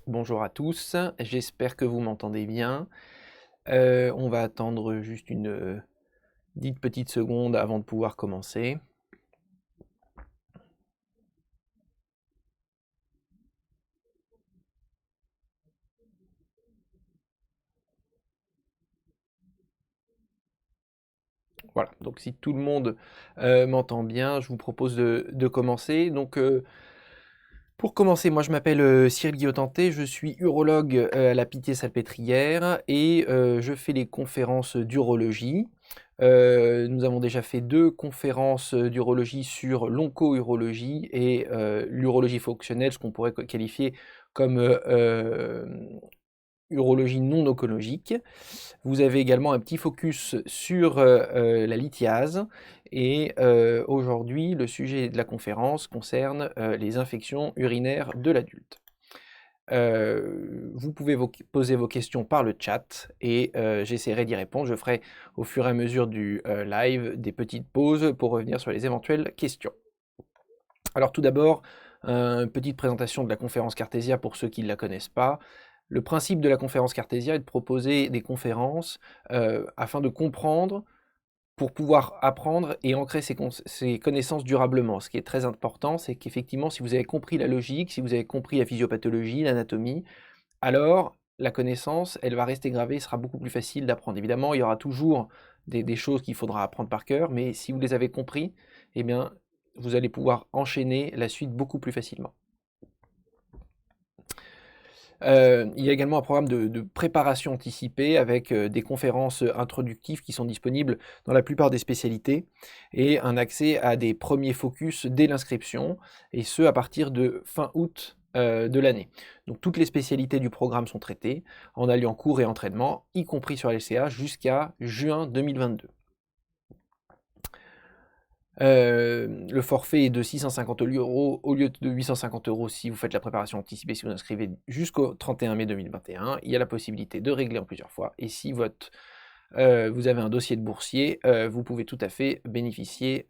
Bonjour à tous, j'espère que vous m'entendez bien. On va attendre juste une 10 petites secondes avant de pouvoir commencer. Voilà, donc si tout le monde m'entend bien, je vous propose de commencer. Donc, pour commencer, moi je m'appelle Cyril Guillotanté, je suis urologue à la Pitié-Salpêtrière et je fais les conférences d'urologie. Nous avons déjà fait 2 conférences d'urologie sur l'onco-urologie et l'urologie fonctionnelle, ce qu'on pourrait qualifier comme urologie non oncologique. Vous avez également un petit focus sur la lithiase et aujourd'hui le sujet de la conférence concerne les infections urinaires de l'adulte. Vous pouvez poser vos questions par le chat et j'essaierai d'y répondre. Je ferai au fur et à mesure du live des petites pauses pour revenir sur les éventuelles questions. Alors tout d'abord, une petite présentation de la conférence Cartésia pour ceux qui ne la connaissent pas. Le principe de la conférence Cartésia est de proposer des conférences afin de comprendre, pour pouvoir apprendre et ancrer ses connaissances durablement. Ce qui est très important, c'est qu'effectivement, si vous avez compris la logique, si vous avez compris la physiopathologie, l'anatomie, alors la connaissance, elle va rester gravée, ce sera beaucoup plus facile d'apprendre. Évidemment, il y aura toujours des choses qu'il faudra apprendre par cœur, mais si vous les avez compris, eh bien, vous allez pouvoir enchaîner la suite beaucoup plus facilement. Il y a également un programme de préparation anticipée avec des conférences introductives qui sont disponibles dans la plupart des spécialités et un accès à des premiers focus dès l'inscription, et ce à partir de fin août de l'année. Donc toutes les spécialités du programme sont traitées en alliant cours et entraînement, y compris sur LCA, jusqu'à juin 2022. Le forfait est de 650 € au lieu de 850 € si vous faites la préparation anticipée, si vous inscrivez jusqu'au 31 mai 2021. Il y a la possibilité de régler en plusieurs fois. Et si vous avez un dossier de boursier, vous pouvez tout à fait bénéficier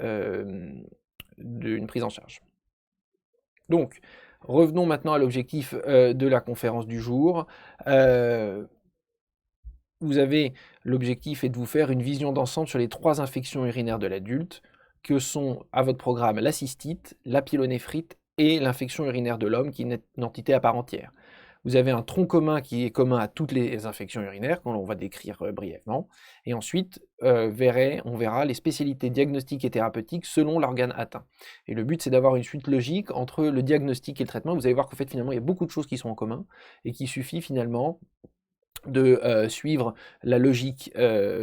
d'une prise en charge. Donc, revenons maintenant à l'objectif de la conférence du jour. L'objectif est de vous faire une vision d'ensemble sur les 3 infections urinaires de l'adulte, que sont à votre programme la cystite, la pyélonéphrite et l'infection urinaire de l'homme, qui est une entité à part entière. Vous avez un tronc commun qui est commun à toutes les infections urinaires, qu'on va décrire brièvement, et ensuite on verra les spécialités diagnostiques et thérapeutiques selon l'organe atteint. Et le but, c'est d'avoir une suite logique entre le diagnostic et le traitement. Vous allez voir qu'en fait, finalement, il y a beaucoup de choses qui sont en commun, et qu'il suffit finalement de suivre la logique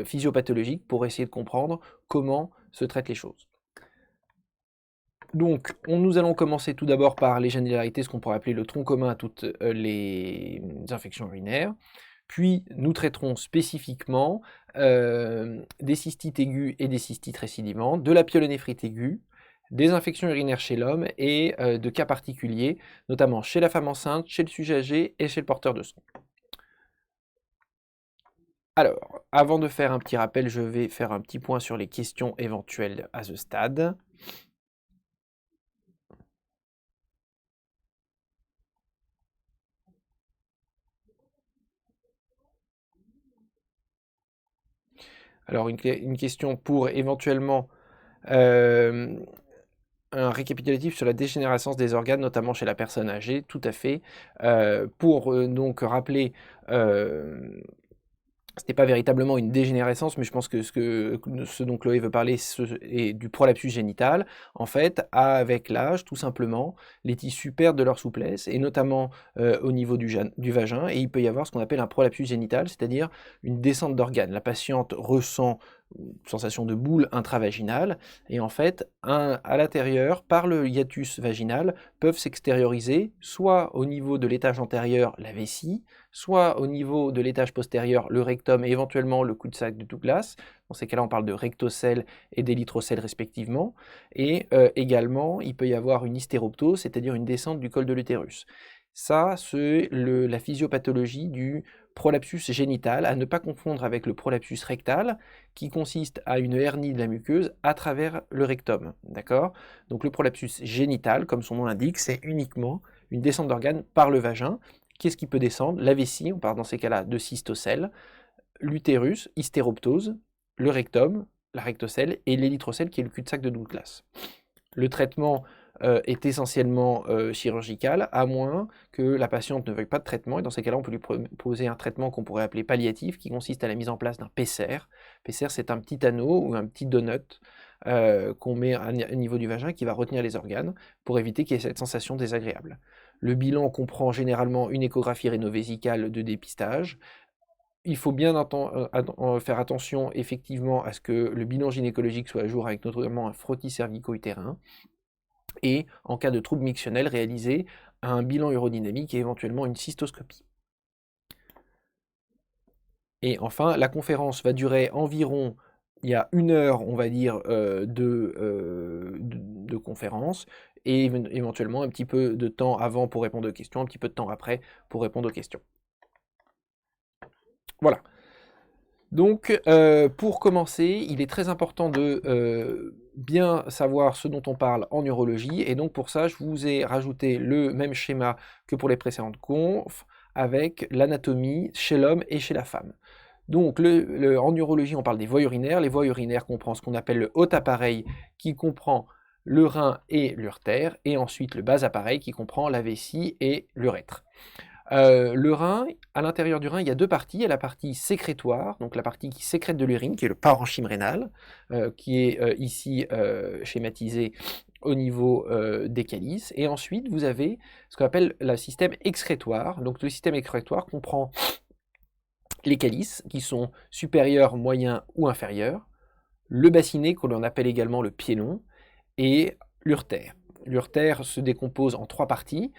physiopathologique pour essayer de comprendre comment se traitent les choses. Donc, nous allons commencer tout d'abord par les généralités, ce qu'on pourrait appeler le tronc commun à toutes les infections urinaires. Puis, nous traiterons spécifiquement des cystites aiguës et des cystites récidivantes, de la pyélonéphrite aiguë, des infections urinaires chez l'homme et de cas particuliers, notamment chez la femme enceinte, chez le sujet âgé et chez le porteur de sang. Alors, avant de faire un petit rappel, je vais faire un petit point sur les questions éventuelles à ce stade. Alors, une question pour éventuellement un récapitulatif sur la dégénérescence des organes, notamment chez la personne âgée, tout à fait. Pour donc rappeler, ce n'est pas véritablement une dégénérescence, mais je pense que ce dont Chloé veut parler est du prolapsus génital. En fait, avec l'âge, tout simplement, les tissus perdent de leur souplesse, et notamment au niveau du vagin, et il peut y avoir ce qu'on appelle un prolapsus génital, c'est-à-dire une descente d'organes. La patiente ressent une sensation de boule intravaginale, et en fait, à l'intérieur, par le hiatus vaginal, peuvent s'extérioriser, soit au niveau de l'étage antérieur, la vessie, soit au niveau de l'étage postérieur, le rectum et éventuellement le cul-de-sac de Douglas. Dans ces cas-là, on parle de rectocèle et d'élytrocèle respectivement. Et également, il peut y avoir une hystéroptose, c'est-à-dire une descente du col de l'utérus. Ça, c'est la physiopathologie du prolapsus génital, à ne pas confondre avec le prolapsus rectal, qui consiste à une hernie de la muqueuse à travers le rectum. D'accord ? Donc le prolapsus génital, comme son nom l'indique, c'est uniquement une descente d'organes par le vagin, qu'est-ce qui peut descendre? La vessie, on parle dans ces cas-là de cystocèle, l'utérus, hystéroptose, le rectum, la rectocèle, et l'érythrocèle qui est le cul-de-sac de Douglas. Le traitement est essentiellement chirurgical, à moins que la patiente ne veuille pas de traitement, et dans ces cas-là, on peut lui proposer un traitement qu'on pourrait appeler palliatif, qui consiste à la mise en place d'un Pesser. Pesser, c'est un petit anneau ou un petit donut qu'on met au niveau du vagin qui va retenir les organes pour éviter qu'il y ait cette sensation désagréable. Le bilan comprend généralement une échographie rénovésicale de dépistage. Il faut bien faire attention effectivement à ce que le bilan gynécologique soit à jour avec notamment un frottis cervico-utérin et en cas de trouble mictionnel réaliser un bilan urodynamique et éventuellement une cystoscopie. Et enfin, la conférence va durer environ, il y a 1 heure, on va dire, de conférence, et éventuellement un petit peu de temps avant pour répondre aux questions, un petit peu de temps après pour répondre aux questions. Voilà. Donc, pour commencer, il est très important de bien savoir ce dont on parle en urologie, et donc pour ça, je vous ai rajouté le même schéma que pour les précédentes confs, avec l'anatomie chez l'homme et chez la femme. Donc, en urologie, on parle des voies urinaires. Les voies urinaires comprennent ce qu'on appelle le haut appareil, qui comprend le rein et l'urtère, et ensuite le bas appareil, qui comprend la vessie et l'urètre. Le rein, à l'intérieur du rein, il y a 2 parties. Il y a la partie sécrétoire, donc la partie qui sécrète de l'urine, qui est le parenchyme rénal, qui est ici schématisé au niveau des calices. Et ensuite, vous avez ce qu'on appelle le système excrétoire. Donc le système excrétoire comprend les calices, qui sont supérieurs, moyens ou inférieurs, le bassinet, que l'on appelle également le pied long, et l'urtère. L'urtère se décompose en 3 parties.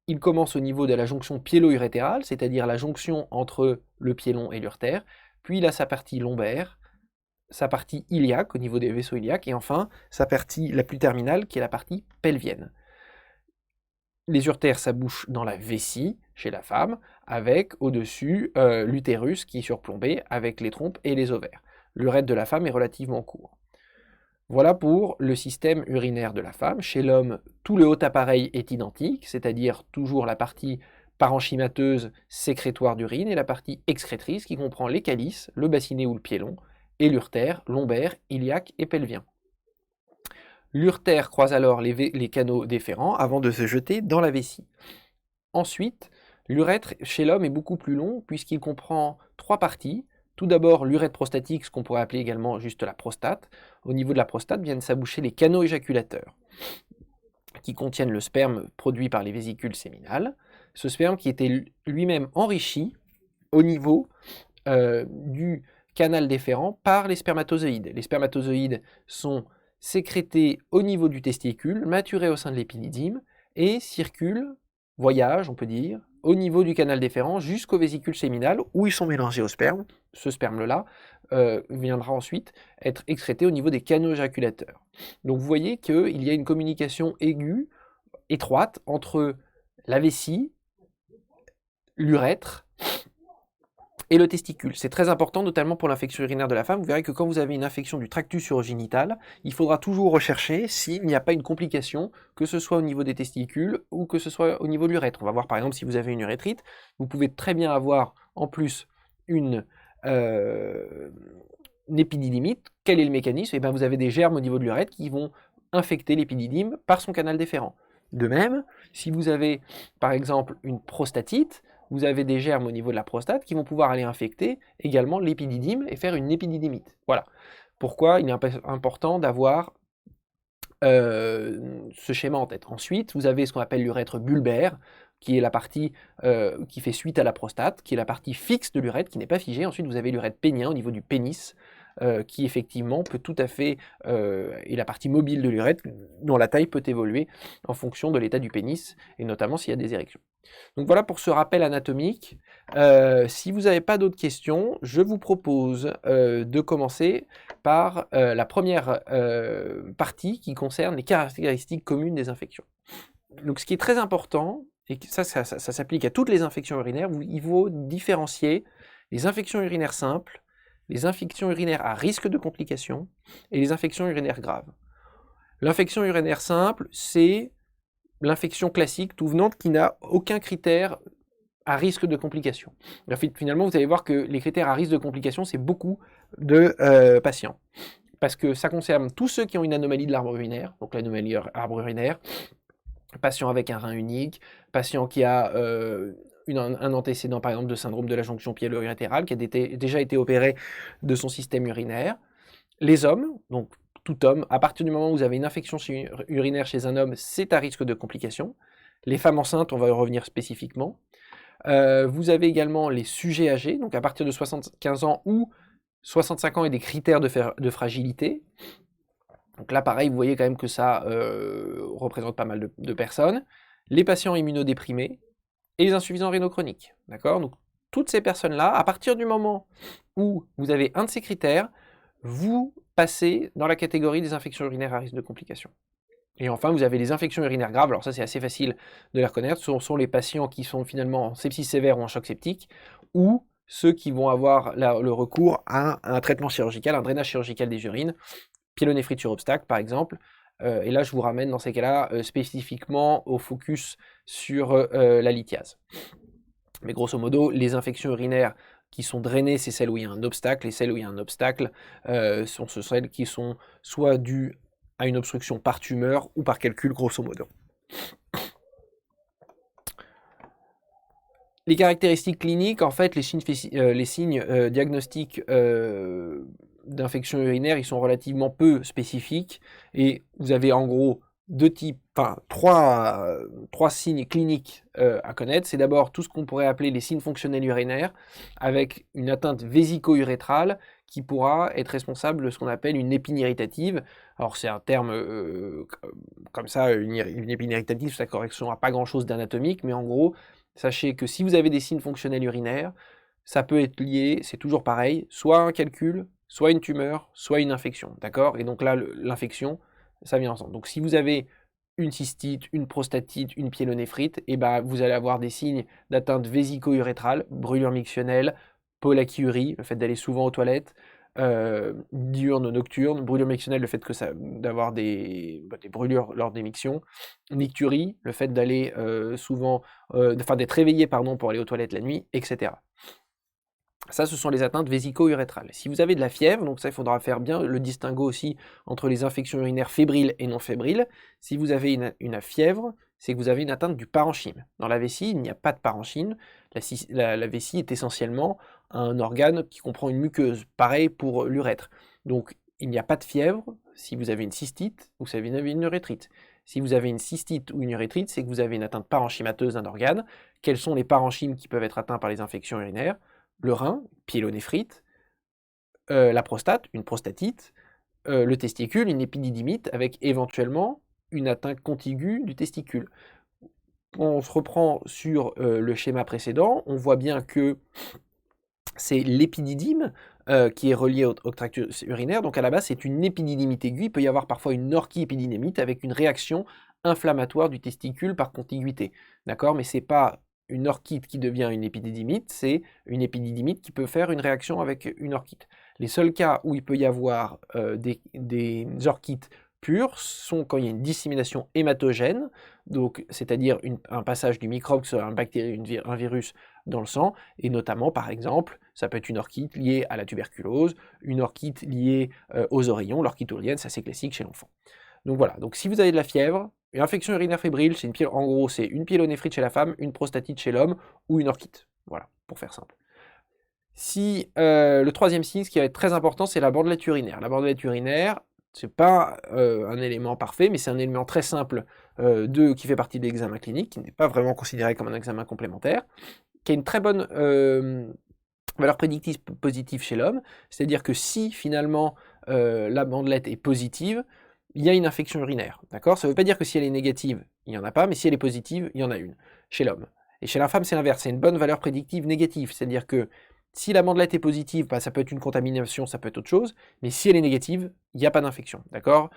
Il commence au niveau de la jonction pyélo-urétérale, c'est-à-dire la jonction entre le pied long et l'urtère, puis il a sa partie lombaire, sa partie iliaque au niveau des vaisseaux iliaques, et enfin sa partie la plus terminale qui est la partie pelvienne. Les urtères s'abouchent dans la vessie chez la femme, avec au-dessus l'utérus qui est surplombé avec les trompes et les ovaires. L'urètre de la femme est relativement court. Voilà pour le système urinaire de la femme. Chez l'homme, tout le haut appareil est identique, c'est-à-dire toujours la partie parenchymateuse sécrétoire d'urine et la partie excrétrice qui comprend les calices, le bassinet ou le pied long, et l'urtère, lombaire, iliaque et pelvien. L'urtère croise alors les canaux déférents avant de se jeter dans la vessie. Ensuite, l'urètre chez l'homme est beaucoup plus long puisqu'il comprend 3 parties. Tout d'abord, l'urètre prostatique, ce qu'on pourrait appeler également juste la prostate. Au niveau de la prostate viennent s'aboucher les canaux éjaculateurs, qui contiennent le sperme produit par les vésicules séminales. Ce sperme qui était lui-même enrichi au niveau du canal déférent par les spermatozoïdes. Les spermatozoïdes sont sécrétés au niveau du testicule, maturés au sein de l'épididyme, et circulent, voyagent, on peut dire, au niveau du canal déférent jusqu'aux vésicules séminales où ils sont mélangés au sperme. Ce sperme-là viendra ensuite être excrété au niveau des canaux éjaculateurs. Donc vous voyez qu'il y a une communication aiguë, étroite, entre la vessie, l'urètre et le testicule. C'est très important, notamment pour l'infection urinaire de la femme. Vous verrez que quand vous avez une infection du tractus urogénital, il faudra toujours rechercher s'il n'y a pas une complication, que ce soit au niveau des testicules ou que ce soit au niveau de l'urètre. On va voir par exemple si vous avez une urétrite. Vous pouvez très bien avoir en plus une épididymite. Quel est le mécanisme? Eh bien, vous avez des germes au niveau de l'urètre qui vont infecter l'épididyme par son canal déférent. De même, si vous avez par exemple une prostatite, vous avez des germes au niveau de la prostate qui vont pouvoir aller infecter également l'épididyme et faire une épididymite. Voilà pourquoi il est important d'avoir ce schéma en tête. Ensuite, vous avez ce qu'on appelle l'urètre bulbaire, qui est la partie qui fait suite à la prostate, qui est la partie fixe de l'urètre, qui n'est pas figée. Ensuite, vous avez l'urètre pénien au niveau du pénis, qui effectivement peut tout à fait, est la partie mobile de l'urètre, dont la taille peut évoluer en fonction de l'état du pénis, et notamment s'il y a des érections. Donc voilà pour ce rappel anatomique. Si vous n'avez pas d'autres questions, je vous propose de commencer par la première partie qui concerne les caractéristiques communes des infections. Donc ce qui est très important, et ça s'applique à toutes les infections urinaires, il faut différencier les infections urinaires simples, les infections urinaires à risque de complications et les infections urinaires graves. L'infection urinaire simple, c'est l'infection classique tout venante qui n'a aucun critère à risque de complications. En fait, finalement, vous allez voir que les critères à risque de complications, c'est beaucoup de patients. Parce que ça concerne tous ceux qui ont une anomalie de l'arbre urinaire, donc l'anomalie arbre urinaire, patient avec un rein unique, patient qui a un antécédent par exemple de syndrome de la jonction pyélo-urétérale, qui a déjà été opéré de son système urinaire. Les hommes, donc tout homme, à partir du moment où vous avez une infection urinaire chez un homme, c'est à risque de complications. Les femmes enceintes, on va y revenir spécifiquement. Vous avez également les sujets âgés, donc à partir de 75 ans ou 65 ans et des critères de fragilité. Donc là, pareil, vous voyez quand même que ça représente pas mal de personnes. Les patients immunodéprimés et les insuffisants rénaux chroniques. D'accord? Donc toutes ces personnes-là, à partir du moment où vous avez un de ces critères, vous passez dans la catégorie des infections urinaires à risque de complications. Et enfin, vous avez les infections urinaires graves. Alors ça, c'est assez facile de les reconnaître. Ce sont les patients qui sont finalement en sepsis sévère ou en choc septique, ou ceux qui vont avoir le recours à un traitement chirurgical, un drainage chirurgical des urines, pyélonéphrite sur obstacle par exemple. Et là, je vous ramène dans ces cas-là spécifiquement au focus sur la lithiase. Mais grosso modo, les infections urinaires qui sont drainées, c'est celles où il y a un obstacle, et celles où il y a un obstacle sont celles qui sont soit dues à une obstruction par tumeur ou par calcul, grosso modo. Les caractéristiques cliniques, en fait, les signes diagnostiques d'infection urinaire, ils sont relativement peu spécifiques, et vous avez en gros trois signes cliniques à connaître. C'est d'abord tout ce qu'on pourrait appeler les signes fonctionnels urinaires, avec une atteinte vésico-urétrale qui pourra être responsable de ce qu'on appelle une épine irritative. Alors c'est un terme comme ça, une épine irritative, ça correspond à pas grand-chose d'anatomique, mais en gros, sachez que si vous avez des signes fonctionnels urinaires, ça peut être lié, c'est toujours pareil, soit à un calcul, soit une tumeur, soit une infection, d'accord? Et donc là, l'infection, ça vient ensemble. Donc si vous avez une cystite, une prostatite, une pyélonéphrite, et ben vous allez avoir des signes d'atteinte vésico-urétrale, brûlure mictionnelle, pollakiurie, le fait d'aller souvent aux toilettes, diurne, nocturne, brûlure mictionnelle, le fait d'avoir des brûlures lors des mictions, nicturie, le fait d'aller d'être réveillé pour aller aux toilettes la nuit, etc. Ça, ce sont les atteintes vésico-urétrales. Si vous avez de la fièvre, donc ça, il faudra faire bien le distinguo aussi entre les infections urinaires fébriles et non fébriles. Si vous avez une fièvre, c'est que vous avez une atteinte du parenchyme. Dans la vessie, il n'y a pas de parenchyme. La vessie est essentiellement un organe qui comprend une muqueuse. Pareil pour l'urètre. Donc, il n'y a pas de fièvre si vous avez une cystite ou si vous avez une urétrite. Si vous avez une cystite ou une urétrite, c'est que vous avez une atteinte parenchymateuse d'un organe. Quels sont les parenchymes qui peuvent être atteints par les infections urinaires? Le rein, pyélonéphrite, la prostate, une prostatite, le testicule, une épididymite, avec éventuellement une atteinte contiguë du testicule. On se reprend sur le schéma précédent, on voit bien que c'est l'épididyme qui est relié au tractus urinaire, donc à la base c'est une épididymite aiguë, il peut y avoir parfois une orchiépididymite avec une réaction inflammatoire du testicule par contiguïté, d'accord? Mais c'est pas une orchite qui devient une épididymite, c'est une épididymite qui peut faire une réaction avec une orchite. Les seuls cas où il peut y avoir des orchites pures sont quand il y a une dissémination hématogène, donc c'est-à-dire un passage du microbe, que ce soit un bactérie, un virus, dans le sang, et notamment par exemple, ça peut être une orchite liée à la tuberculose, une orchite liée aux oreillons, l'orchite ourlienne, c'est assez classique chez l'enfant. Donc voilà, donc si vous avez de la fièvre, une infection urinaire fébrile, en gros c'est une pyélonéphrite chez la femme, une prostatite chez l'homme, ou une orchite. Voilà, pour faire simple. Si le troisième signe, ce qui va être très important, c'est la bandelette urinaire. La bandelette urinaire, c'est pas un élément parfait, mais c'est un élément très simple qui fait partie de l'examen clinique, qui n'est pas vraiment considéré comme un examen complémentaire, qui a une très bonne valeur prédictive positive chez l'homme, c'est-à-dire que si finalement la bandelette est positive, il y a une infection urinaire, d'accord? Ça ne veut pas dire que si elle est négative, il n'y en a pas, mais si elle est positive, il y en a une, chez l'homme. Et chez la femme, c'est l'inverse, c'est une bonne valeur prédictive négative, c'est-à-dire que si la bandelette est positive, bah, ça peut être une contamination, ça peut être autre chose, mais si elle est négative, il n'y a pas d'infection, d'accord?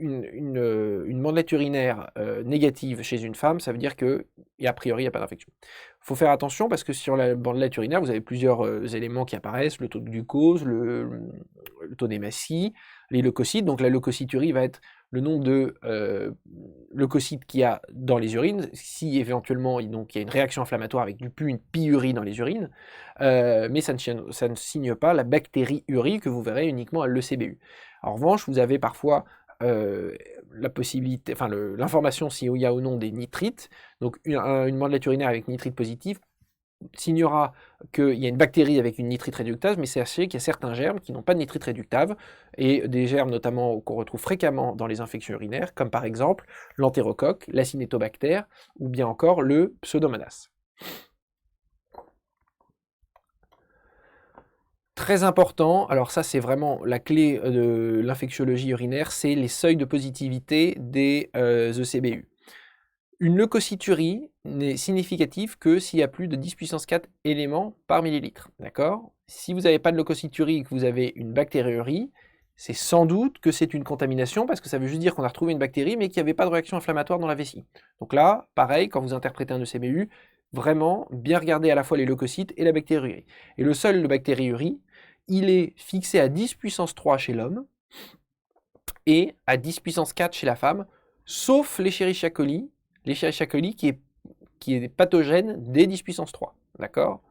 une mandelette urinaire négative chez une femme, ça veut dire que, et a priori, il n'y a pas d'infection. Il faut faire attention parce que sur la bandelette urinaire, vous avez plusieurs éléments qui apparaissent, le taux de glucose, le taux d'hématie, les leucocytes. Donc la leucocyturie va être le nombre de leucocytes qu'il y a dans les urines, si éventuellement donc, il y a une réaction inflammatoire avec du pu, une pyurie dans les urines, mais ça ne signe pas la bactériurie que vous verrez uniquement à l'ECBU. En revanche, vous avez parfois la possibilité, enfin l'information s'il y a ou non des nitrites. Donc une mandelette urinaire avec nitrite positif signera qu'il y a une bactérie avec une nitrite réductase, mais sachez qu'il y a certains germes qui n'ont pas de nitrite réductase, et des germes notamment qu'on retrouve fréquemment dans les infections urinaires, comme par exemple l'entérocoque, l'acinétobactère, ou bien encore le pseudomonas. Très important, alors ça c'est vraiment la clé de l'infectiologie urinaire, c'est les seuils de positivité des ECBU. Une leucocyturie n'est significative que s'il y a plus de 10 puissance 4 éléments par millilitre, d'accord? Si vous n'avez pas de leucocyturie et que vous avez une bactériurie, c'est sans doute que c'est une contamination, parce que ça veut juste dire qu'on a retrouvé une bactérie, mais qu'il n'y avait pas de réaction inflammatoire dans la vessie. Donc là, pareil, quand vous interprétez un ECBU, vraiment bien regarder à la fois les leucocytes et la bactériurie. Et le seuil de bactériurie, il est fixé à 10 puissance 3 chez l'homme, et à 10 puissance 4 chez la femme, sauf l'Escherichia coli, qui est pathogène dès 10 puissance 3, d'accord?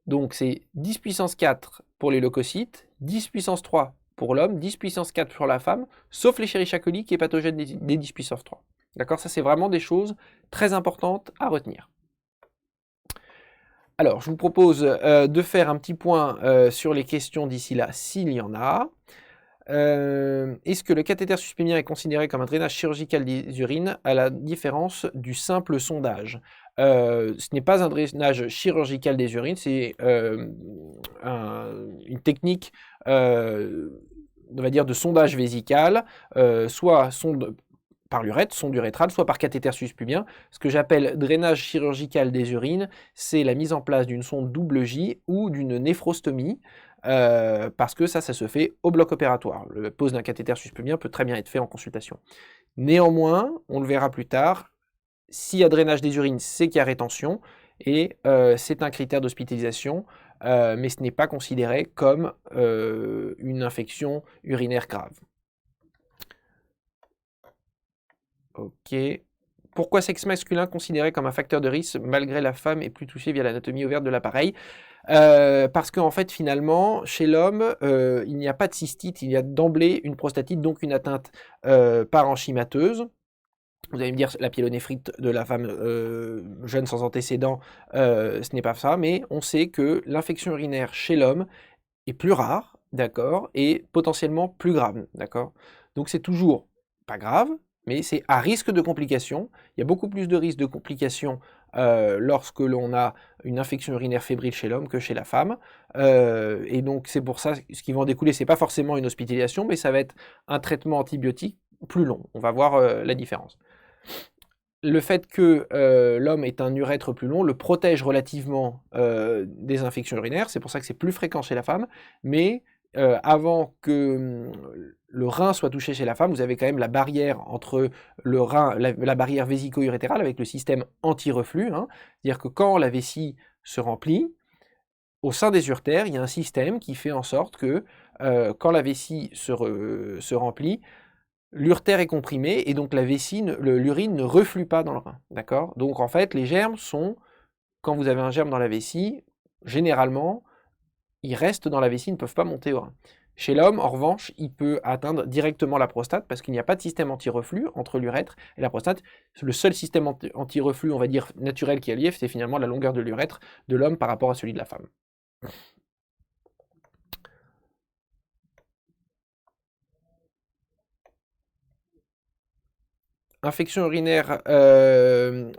Donc c'est 10 puissance 4 pour les leucocytes, 10 puissance 3 pour l'homme, 10 puissance 4 pour la femme, sauf l'Escherichia coli qui est pathogène dès 10 puissance 3. D'accord? Ça c'est vraiment des choses très importantes à retenir. Alors, je vous propose de faire un petit point sur les questions d'ici là, s'il y en a. Est-ce que le cathéter suspémien est considéré comme un drainage chirurgical des urines à la différence du simple sondage? Ce n'est pas un drainage chirurgical des urines, c'est une technique, on va dire, de sondage vésical, soit par l'urètre, sonde urétrale, soit par cathéter suspubien. Ce que j'appelle drainage chirurgical des urines, c'est la mise en place d'une sonde double J ou d'une néphrostomie, parce que ça se fait au bloc opératoire. Le pose d'un cathéter suspubien peut très bien être fait en consultation. Néanmoins, on le verra plus tard, s'il y a drainage des urines, c'est qu'il y a rétention, et c'est un critère d'hospitalisation, mais ce n'est pas considéré comme une infection urinaire grave. Ok. Pourquoi sexe masculin considéré comme un facteur de risque malgré la femme est plus touchée via l'anatomie ouverte de l'appareil? Parce qu'en fait, finalement, chez l'homme, il n'y a pas de cystite, il y a d'emblée une prostatite, donc une atteinte parenchymateuse. Vous allez me dire, la pyélonéphrite de la femme jeune sans antécédent, ce n'est pas ça, mais on sait que l'infection urinaire chez l'homme est plus rare, d'accord, et potentiellement plus grave, d'accord. Donc c'est toujours pas grave, mais c'est à risque de complications. Il y a beaucoup plus de risques de complications lorsque l'on a une infection urinaire fébrile chez l'homme que chez la femme. Et donc c'est pour ça, ce qui va en découler, c'est pas forcément une hospitalisation, mais ça va être un traitement antibiotique plus long. On va voir la différence. Le fait que l'homme ait un urètre plus long le protège relativement des infections urinaires, c'est pour ça que c'est plus fréquent chez la femme, mais avant que le rein soit touché chez la femme, vous avez quand même la barrière entre le rein, la barrière vésico-urétérale avec le système anti-reflux, hein. C'est-à-dire que quand la vessie se remplit, au sein des uretères, il y a un système qui fait en sorte que quand la vessie se remplit, l'urtère est comprimé et donc la vessie, l'urine ne reflue pas dans le rein, d'accord? Donc en fait, les germes sont, quand vous avez un germe dans la vessie, généralement, ils restent dans la vessie, ils ne peuvent pas monter au rein. Chez l'homme, en revanche, il peut atteindre directement la prostate parce qu'il n'y a pas de système anti-reflux entre l'urètre et la prostate. Le seul système anti-reflux, on va dire, naturel qui est lié, c'est finalement la longueur de l'urètre de l'homme par rapport à celui de la femme. Infection urinaire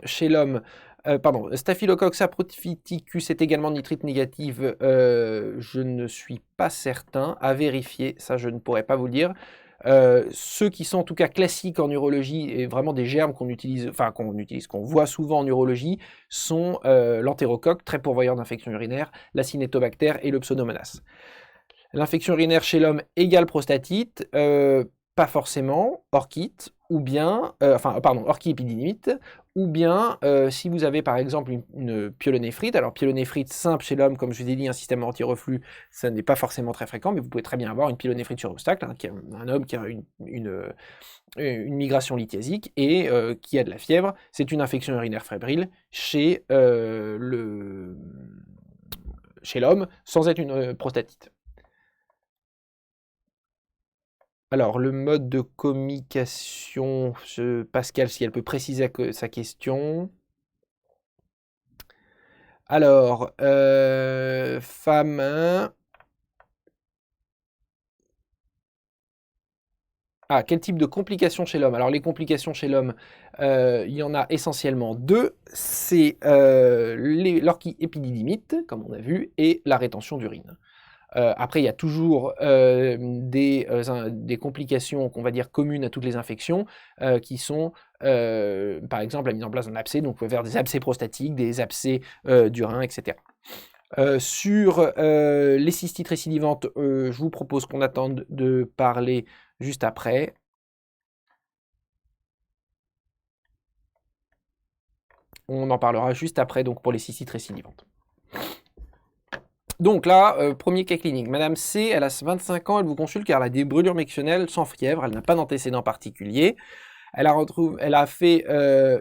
chez l'homme, pardon, Staphylococcus apophyticus est également nitrite négative, je ne suis pas certain, à vérifier, ça je ne pourrais pas vous le dire. Ceux qui sont en tout cas classiques en urologie et vraiment des germes qu'on utilise, enfin qu'on voit souvent en urologie, sont l'entérocoque, très pourvoyeur d'infections urinaires, l'acinétobactère et le pseudomonas. L'infection urinaire chez l'homme égale prostatite. pas forcément orchite, ou bien, orchiépididymite, ou bien si vous avez par exemple une pyélonéphrite, alors pyélonéphrite simple chez l'homme, comme je vous ai dit, un système anti-reflux, ça n'est pas forcément très fréquent, mais vous pouvez très bien avoir une pyélonéphrite sur obstacle, hein, qui est un homme qui a une migration lithiasique et qui a de la fièvre, c'est une infection urinaire fébrile chez l'homme, sans être une prostatite. Alors, le mode de communication, Pascal, si elle peut préciser sa question. Alors, femme 1. Ah, quel type de complications chez l'homme? Alors, les complications chez l'homme, il y en a essentiellement deux. C'est l'orchiépididymite, comme on a vu, et la rétention d'urine. Après, il y a toujours des complications qu'on va dire communes à toutes les infections, qui sont, par exemple, la mise en place d'un abcès. Donc, vous pouvez faire des abcès prostatiques, des abcès du rein, etc. Sur les cystites récidivantes, je vous propose qu'on attende de parler juste après. On en parlera juste après, donc pour les cystites récidivantes. Donc là, premier cas clinique. Madame C, elle a 25 ans, elle vous consulte car elle a des brûlures mictionnelles sans fièvre, elle n'a pas d'antécédents particuliers. Elle a fait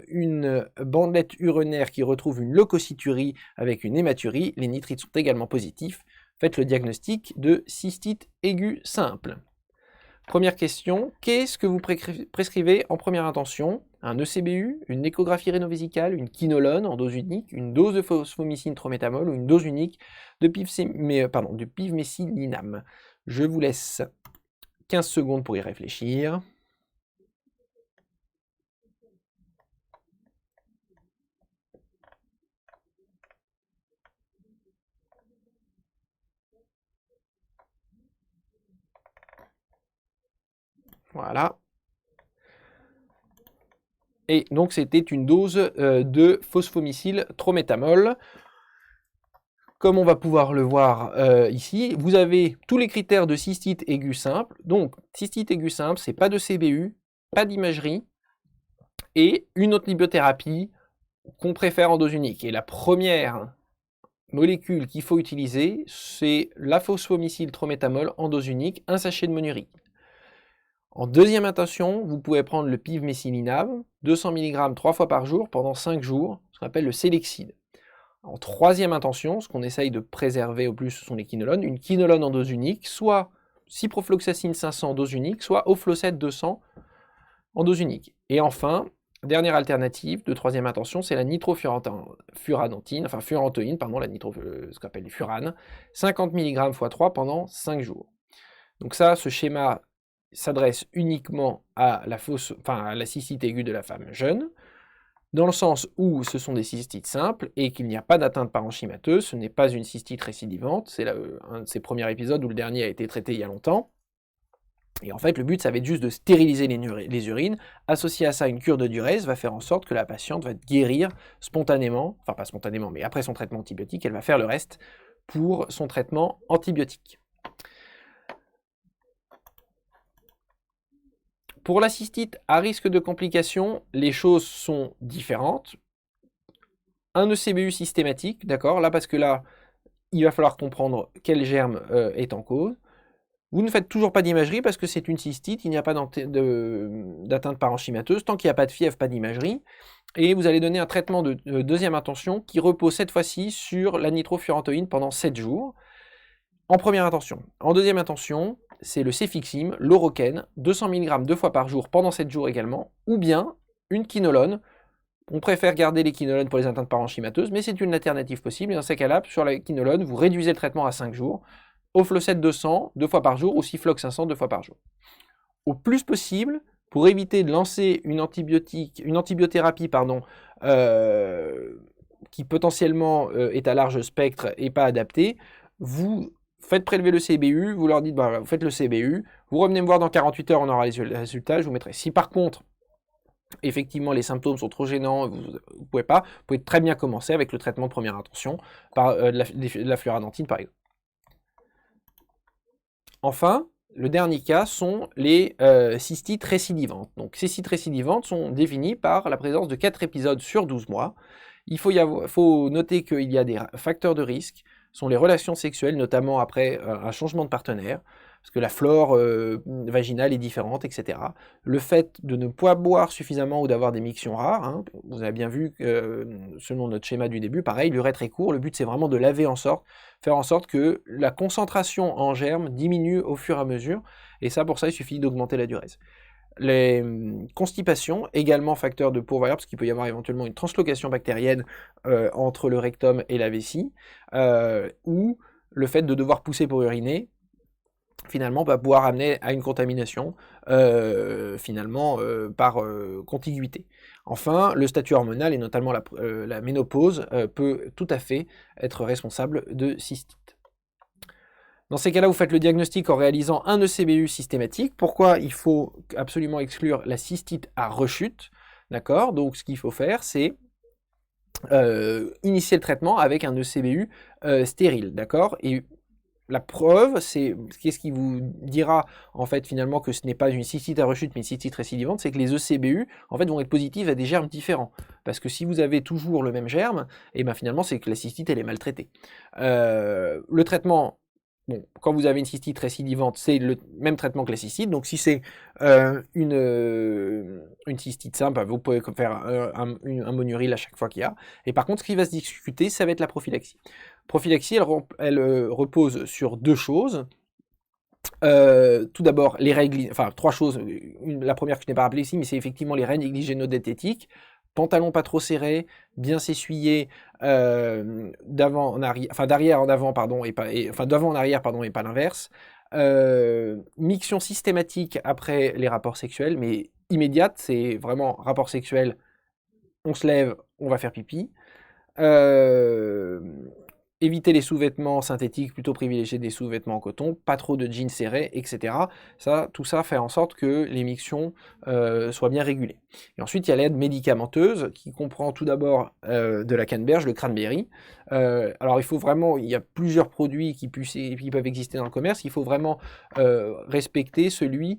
une bandelette urinaire qui retrouve une leucocyturie avec une hématurie. Les nitrites sont également positifs. Faites le diagnostic de cystite aiguë simple. Première question, qu'est-ce que vous prescrivez en première intention? Un ECBU, une échographie rénovésicale, une quinolone en dose unique, une dose de phosphomycine trométamol ou une dose unique de pivmécilinam. Je vous laisse 15 secondes pour y réfléchir. Voilà. Et donc c'était une dose de phosphomycine trométamol. Comme on va pouvoir le voir ici, vous avez tous les critères de cystite aiguë simple. Donc, cystite aiguë simple, c'est pas de CBU, pas d'imagerie, et une antibiothérapie qu'on préfère en dose unique. Et la première molécule qu'il faut utiliser, c'est la phosphomycine trométamol en dose unique, un sachet de monurie. En deuxième intention, vous pouvez prendre le pivmécilinam, 200 mg 3 fois par jour pendant 5 jours, ce qu'on appelle le Selexide. En troisième intention, ce qu'on essaye de préserver au plus, ce sont les quinolones. Une quinolone en dose unique, soit ciprofloxacine 500 en dose unique, soit Oflocet 200 en dose unique. Et enfin, dernière alternative de troisième intention, c'est la nitrofurantoïne, ce qu'on appelle les furanes, 50 mg x 3 pendant 5 jours. Donc ça, ce schéma s'adresse uniquement à la cystite aiguë de la femme jeune, dans le sens où ce sont des cystites simples et qu'il n'y a pas d'atteinte parenchymateuse, ce n'est pas une cystite récidivante, c'est un de ces premiers épisodes où le dernier a été traité il y a longtemps. Et en fait, le but, ça va être juste de stériliser les urines. Associé à ça, une cure de diurèse va faire en sorte que la patiente va guérir spontanément, enfin pas spontanément, mais après son traitement antibiotique, elle va faire le reste pour son traitement antibiotique. Pour la cystite à risque de complications, les choses sont différentes. Un ECBU systématique, d'accord, là parce que là, il va falloir comprendre quel germe est en cause. Vous ne faites toujours pas d'imagerie parce que c'est une cystite, il n'y a pas d'atteinte parenchymateuse. Tant qu'il n'y a pas de fièvre, pas d'imagerie. Et vous allez donner un traitement de deuxième intention qui repose cette fois-ci sur la nitrofurantoïne pendant 7 jours. En première intention. En deuxième intention, c'est le cefixime, l'oroquène, 200 mg 2 fois par jour pendant 7 jours également, ou bien une quinolone. On préfère garder les quinolones pour les atteintes parenchymateuses, mais c'est une alternative possible. Et dans ces cas-là, sur la quinolone, vous réduisez le traitement à 5 jours. Oflocet 200 2 fois par jour ou Ciflox 500 2 fois par jour. Au plus possible, pour éviter de lancer une antibiothérapie qui potentiellement est à large spectre et pas adaptée, vous faites prélever le CBU, vous leur dites, vous faites le CBU, vous revenez me voir dans 48 heures, on aura les résultats, je vous mettrai. Si par contre, effectivement, les symptômes sont trop gênants, vous pouvez très bien commencer avec le traitement de première intention, de la fluoradentine par exemple. Enfin, Le dernier cas sont les cystites récidivantes. Donc ces cystites récidivantes sont définies par la présence de 4 épisodes sur 12 mois. Faut noter qu'il y a des facteurs de risque, sont les relations sexuelles, notamment après un changement de partenaire, parce que la flore vaginale est différente, etc. Le fait de ne pas boire suffisamment ou d'avoir des mictions rares, hein, vous avez bien vu que selon notre schéma du début, pareil, l'urètre est très court, le but c'est vraiment de faire en sorte que la concentration en germes diminue au fur et à mesure, et ça pour ça il suffit d'augmenter la diurèse. Les constipations, également facteur de pourvoyeur, parce qu'il peut y avoir éventuellement une translocation bactérienne entre le rectum et la vessie, ou le fait de devoir pousser pour uriner, finalement, va pouvoir amener à une contamination, finalement, par contiguïté. Enfin, le statut hormonal, et notamment la ménopause, peut tout à fait être responsable de cystite. Dans ces cas-là, vous faites le diagnostic en réalisant un ECBU systématique. Pourquoi il faut absolument exclure la cystite à rechute? D'accord? Donc, ce qu'il faut faire, c'est initier le traitement avec un ECBU stérile. D'accord? Et la preuve, c'est qu'est-ce qui vous dira en fait finalement que ce n'est pas une cystite à rechute mais une cystite récidivante, c'est que les ECBU en fait vont être positifs à des germes différents. Parce que si vous avez toujours le même germe, et ben finalement c'est que la cystite elle est maltraitée. Le traitement, bon, quand vous avez une cystite récidivante, c'est le même traitement que la cystite. Donc si c'est une cystite simple, vous pouvez faire un monuril à chaque fois qu'il y a. Et par contre, ce qui va se discuter, ça va être la prophylaxie. Prophylaxie, elle repose sur deux choses. Tout d'abord, les règles, enfin trois choses. La première que je n'ai pas rappelée ici, mais c'est effectivement les règles hygiéno-diététiques. Pantalon pas trop serré, bien s'essuyer d'avant en arrière, enfin d'arrière en avant, pardon, enfin d'avant en arrière, pardon, et pas l'inverse. Miction systématique après les rapports sexuels, mais immédiate, c'est vraiment rapport sexuel, on se lève, on va faire pipi. Euh, Éviter les sous-vêtements synthétiques, plutôt privilégier des sous-vêtements en coton, pas trop de jeans serrés, etc. Tout ça fait en sorte que les mictions soient bien régulées. Et ensuite, il y a l'aide médicamenteuse qui comprend tout d'abord de la canneberge, le cranberry. Alors, il y a plusieurs produits qui peuvent exister dans le commerce. Il faut vraiment respecter celui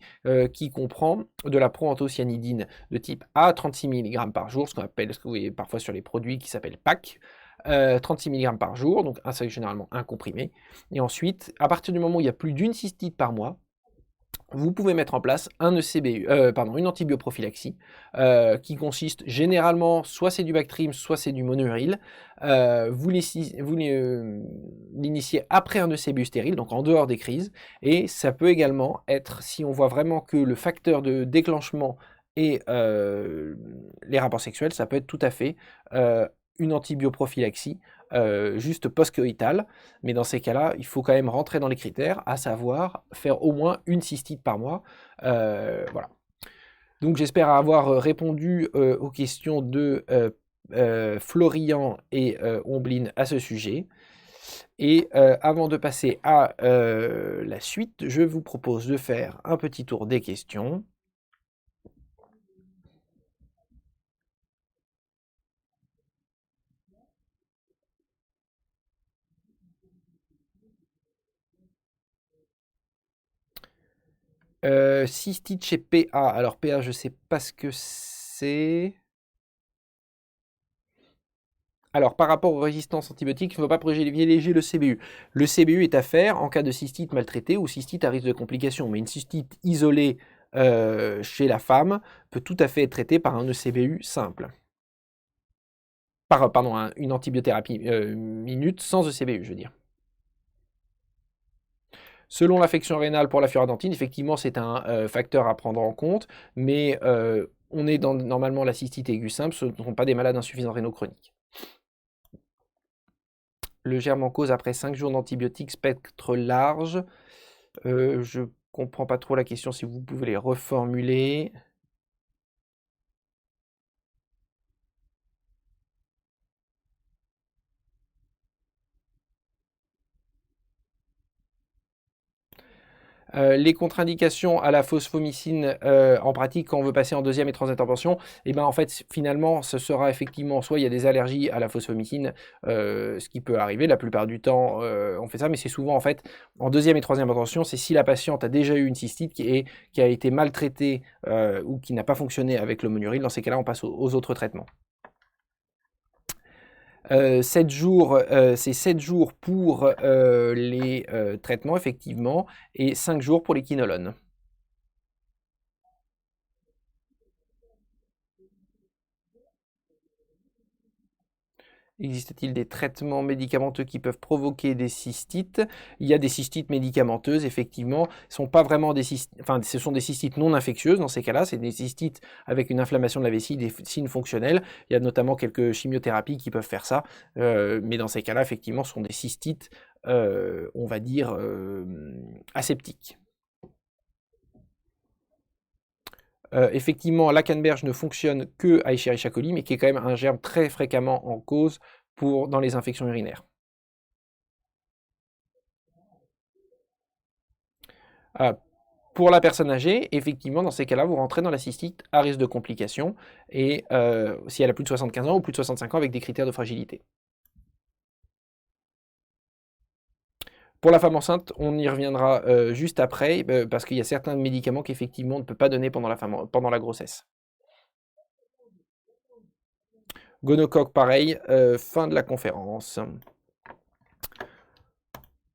qui comprend de la proanthocyanidine de type A, 36 mg par jour, ce que vous voyez parfois sur les produits qui s'appellent PAC. 36 mg par jour, donc c'est généralement un comprimé. Et ensuite, à partir du moment où il y a plus d'une cystite par mois, vous pouvez mettre en place une antibioprophylaxie qui consiste généralement, soit c'est du Bactrim, soit c'est du monouril. Vous l'initiez après un ECBU stérile, donc en dehors des crises, et ça peut également être, si on voit vraiment que le facteur de déclenchement est les rapports sexuels, ça peut être tout à fait une antibioprophylaxie juste post-coïtale, mais dans ces cas-là, il faut quand même rentrer dans les critères, à savoir faire au moins une cystite par mois. Voilà. Donc j'espère avoir répondu aux questions de Florian et Ombline à ce sujet. Et avant de passer à la suite, je vous propose de faire un petit tour des questions. Cystite chez PA. Alors PA, je ne sais pas ce que c'est. Alors, par rapport aux résistances antibiotiques, il ne faut pas privilégier le CBU. Le CBU est à faire en cas de cystite maltraitée ou cystite à risque de complications. Mais une cystite isolée chez la femme peut tout à fait être traitée par un ECBU simple. Pardon, une antibiothérapie minute sans ECBU, je veux dire. Selon l'affection rénale pour la furadentine, effectivement, c'est un facteur à prendre en compte, mais on est dans normalement la cystite aiguë simple, ce ne sont pas des malades insuffisants rénaux chroniques. Le germe en cause après 5 jours d'antibiotiques spectre large. Je comprends pas trop la question, si vous pouvez les reformuler. Les contre-indications à la phosphomycine en pratique quand on veut passer en deuxième et troisième intervention, et ben en fait finalement ce sera effectivement soit il y a des allergies à la phosphomycine, ce qui peut arriver la plupart du temps on fait ça, mais c'est souvent en fait en deuxième et troisième intervention, c'est si la patiente a déjà eu une cystite qui a été maltraitée ou qui n'a pas fonctionné avec le monuril, dans ces cas-là on passe aux autres traitements. 7 jours, c'est 7 jours pour les traitements, effectivement, et 5 jours pour les quinolones. Existe-t-il des traitements médicamenteux qui peuvent provoquer des cystites? Il y a des cystites médicamenteuses, effectivement. Ce sont pas vraiment des cystites, enfin, ce sont des cystites non infectieuses dans ces cas-là. C'est des cystites avec une inflammation de la vessie, des signes fonctionnels. Il y a notamment quelques chimiothérapies qui peuvent faire ça. Mais dans ces cas-là, effectivement, ce sont des cystites, on va dire, aseptiques. Effectivement, la canneberge ne fonctionne que à Escherichia coli, mais qui est quand même un germe très fréquemment en cause dans les infections urinaires. Pour la personne âgée, effectivement, dans ces cas-là, vous rentrez dans la cystite à risque de complications, et si elle a plus de 75 ans ou plus de 65 ans avec des critères de fragilité. Pour la femme enceinte, on y reviendra juste après, parce qu'il y a certains médicaments qu'effectivement on ne peut pas donner pendant la grossesse. Gonocoque, pareil, fin de la conférence.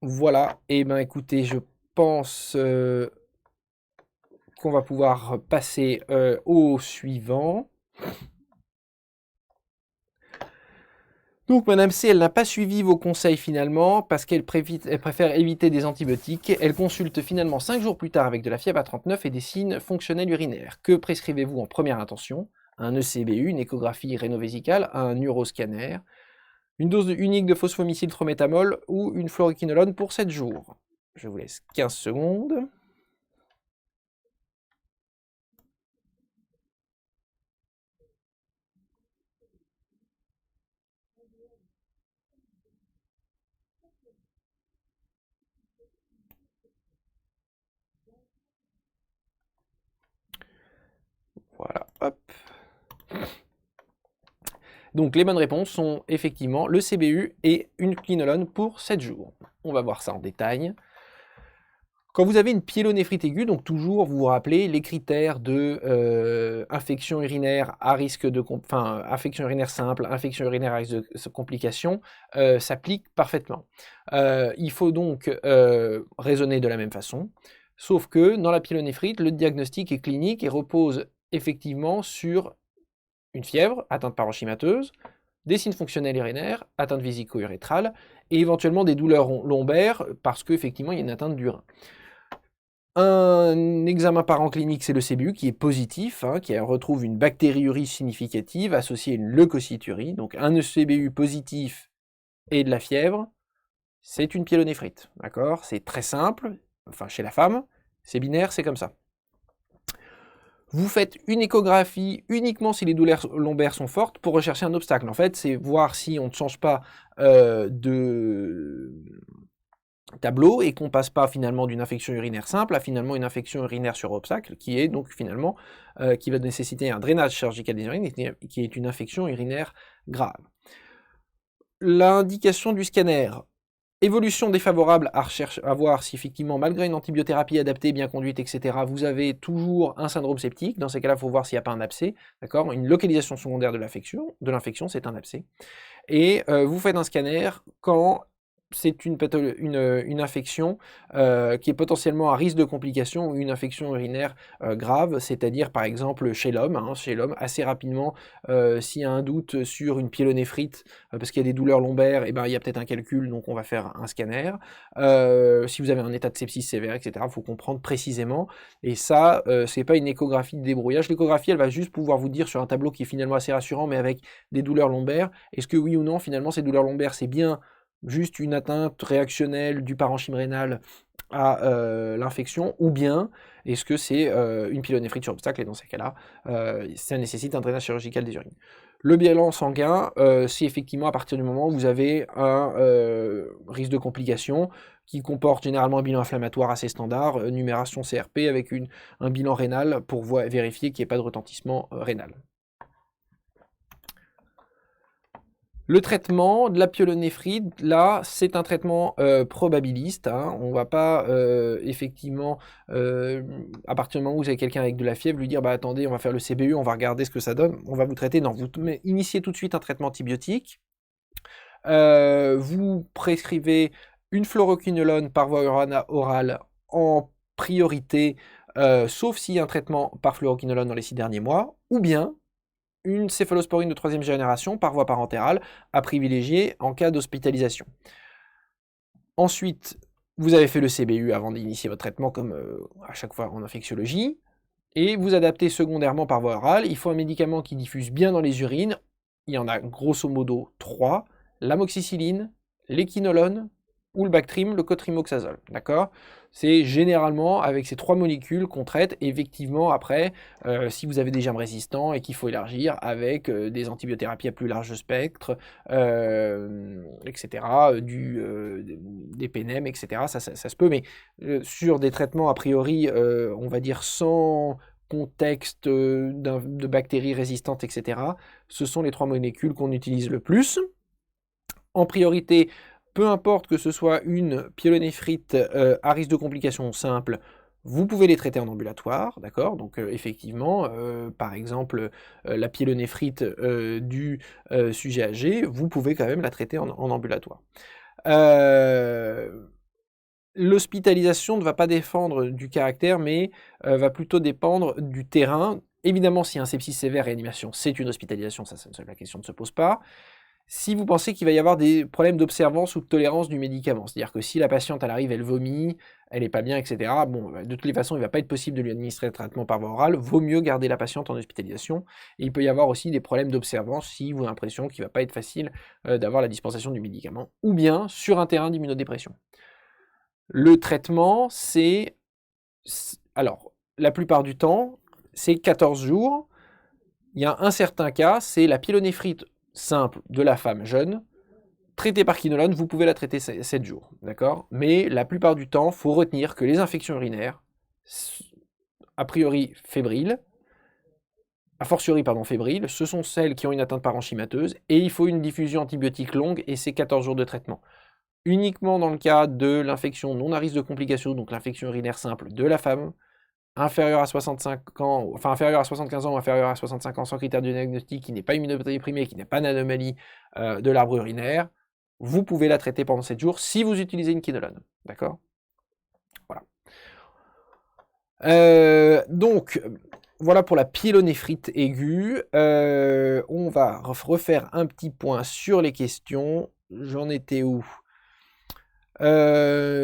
Voilà, et ben écoutez, je pense qu'on va pouvoir passer au suivant. Donc Madame C, elle n'a pas suivi vos conseils finalement, parce qu'elle préfère éviter des antibiotiques. Elle consulte finalement 5 jours plus tard avec de la fièvre à 39 et des signes fonctionnels urinaires. Que prescrivez-vous en première intention? Un ECBU, une échographie rénovésicale, un uroscanner, une dose unique de phosphomycil trométamol ou une fluoroquinolone pour 7 jours. Je vous laisse 15 secondes. Voilà, hop. Donc les bonnes réponses sont effectivement le CBU et une quinolone pour 7 jours. On va voir ça en détail. Quand vous avez une pyélonéphrite aiguë, donc toujours vous vous rappelez les critères de infection urinaire à risque de, infection urinaire simple, infection urinaire à risque de complications, s'appliquent parfaitement. Il faut donc raisonner de la même façon, sauf que dans la pyélonéphrite, le diagnostic est clinique et repose effectivement sur une fièvre, atteinte parenchymateuse, des signes fonctionnels urinaires, atteinte vésico-urétrale, et éventuellement des douleurs lombaires, parce qu'effectivement il y a une atteinte du rein. Un examen parent clinique, c'est le CBU, qui est positif, qui retrouve une bactériurie significative associée à une leucocyturie. Donc un CBU positif et de la fièvre, c'est une pyélonéphrite. D'accord? C'est très simple, enfin chez la femme, c'est binaire, c'est comme ça. Vous faites une échographie uniquement si les douleurs lombaires sont fortes pour rechercher un obstacle. En fait, c'est voir si on ne change pas de tableau et qu'on passe pas finalement d'une infection urinaire simple à finalement une infection urinaire sur obstacle, qui est donc finalement qui va nécessiter un drainage chirurgical des urines, qui est une infection urinaire grave. L'indication du scanner. Évolution défavorable à voir si effectivement, malgré une antibiothérapie adaptée, bien conduite, etc., vous avez toujours un syndrome septique. Dans ces cas-là, il faut voir s'il n'y a pas un abcès. D'accord? Une localisation secondaire de l'infection, c'est un abcès. Et vous faites un scanner quand c'est une infection qui est potentiellement à risque de complications ou une infection urinaire grave, c'est-à-dire par exemple chez l'homme, assez rapidement, s'il y a un doute sur une pyélonéphrite, parce qu'il y a des douleurs lombaires, et ben, il y a peut-être un calcul, donc on va faire un scanner. Si vous avez un état de sepsis sévère, etc., il faut comprendre précisément, et ça, c'est pas une échographie de débrouillage. L'échographie, elle va juste pouvoir vous dire sur un tableau qui est finalement assez rassurant, mais avec des douleurs lombaires, est-ce que oui ou non, finalement, ces douleurs lombaires, c'est bien juste une atteinte réactionnelle du parenchyme rénal à l'infection, ou bien est-ce que c'est une pyélonéphrite sur obstacle, et dans ces cas-là, ça nécessite un drainage chirurgical des urines. Le bilan sanguin, c'est effectivement à partir du moment où vous avez un risque de complication qui comporte généralement un bilan inflammatoire assez standard, numération CRP avec un bilan rénal pour vérifier qu'il n'y ait pas de retentissement rénal. Le traitement de la pyélonéphrite, là, c'est un traitement probabiliste. Hein. On ne va pas effectivement, à partir du moment où vous avez quelqu'un avec de la fièvre, lui dire bah, attendez, on va faire le CBU, on va regarder ce que ça donne, on va vous traiter. Non, vous initiez tout de suite un traitement antibiotique. Vous prescrivez une fluoroquinolone par voie orale en priorité, sauf s'il y a un traitement par fluoroquinolone dans les 6 derniers mois, ou bien une céphalosporine de 3e génération par voie parentérale à privilégier en cas d'hospitalisation. Ensuite, vous avez fait le CBU avant d'initier votre traitement, comme à chaque fois en infectiologie, et vous adaptez secondairement par voie orale. Il faut un médicament qui diffuse bien dans les urines. Il y en a grosso modo 3, l'amoxicilline, l'équinolone ou le Bactrim, le cotrimoxazole, d'accord? C'est généralement avec ces 3 molécules qu'on traite, effectivement, après, si vous avez des germes résistants et qu'il faut élargir avec des antibiothérapies à plus large spectre, etc., des PNM, etc., ça se peut, mais sur des traitements a priori, on va dire sans contexte de bactéries résistantes, etc., ce sont les 3 molécules qu'on utilise le plus. En priorité, peu importe que ce soit une pyélonéphrite à risque de complications simples, vous pouvez les traiter en ambulatoire, d'accord? Donc effectivement, par exemple, la pyélonéphrite du sujet âgé, vous pouvez quand même la traiter en ambulatoire. L'hospitalisation ne va pas dépendre du caractère, mais va plutôt dépendre du terrain. Évidemment, si y a un sepsis sévère, réanimation, c'est une hospitalisation, ça la question ne se pose pas. Si vous pensez qu'il va y avoir des problèmes d'observance ou de tolérance du médicament, c'est-à-dire que si la patiente, elle arrive, elle vomit, elle n'est pas bien, etc., bon, de toutes les façons, il ne va pas être possible de lui administrer le traitement par voie orale, vaut mieux garder la patiente en hospitalisation. Et il peut y avoir aussi des problèmes d'observance si vous avez l'impression qu'il ne va pas être facile d'avoir la dispensation du médicament, ou bien sur un terrain d'immunodépression. Le traitement, c'est... Alors, la plupart du temps, c'est 14 jours. Il y a un certain cas, c'est la pyélonéphrite simple de la femme jeune, traitée par quinolone, vous pouvez la traiter 7 jours, d'accord? Mais la plupart du temps, il faut retenir que les infections urinaires, a priori fébriles, a fortiori fébriles, ce sont celles qui ont une atteinte parenchymateuse, et il faut une diffusion antibiotique longue, et c'est 14 jours de traitement. Uniquement dans le cas de l'infection non à risque de complications, donc l'infection urinaire simple de la femme, inférieur à 65 ans, enfin inférieur à 75 ans ou inférieur à 65 ans sans critère de diagnostic, qui n'est pas immunodéprimé, qui n'est pas d'anomalie de l'arbre urinaire, vous pouvez la traiter pendant 7 jours si vous utilisez une quinolone. D'accord? Voilà. Donc, voilà pour la pyélonéphrite aiguë. On va refaire un petit point sur les questions. J'en étais où?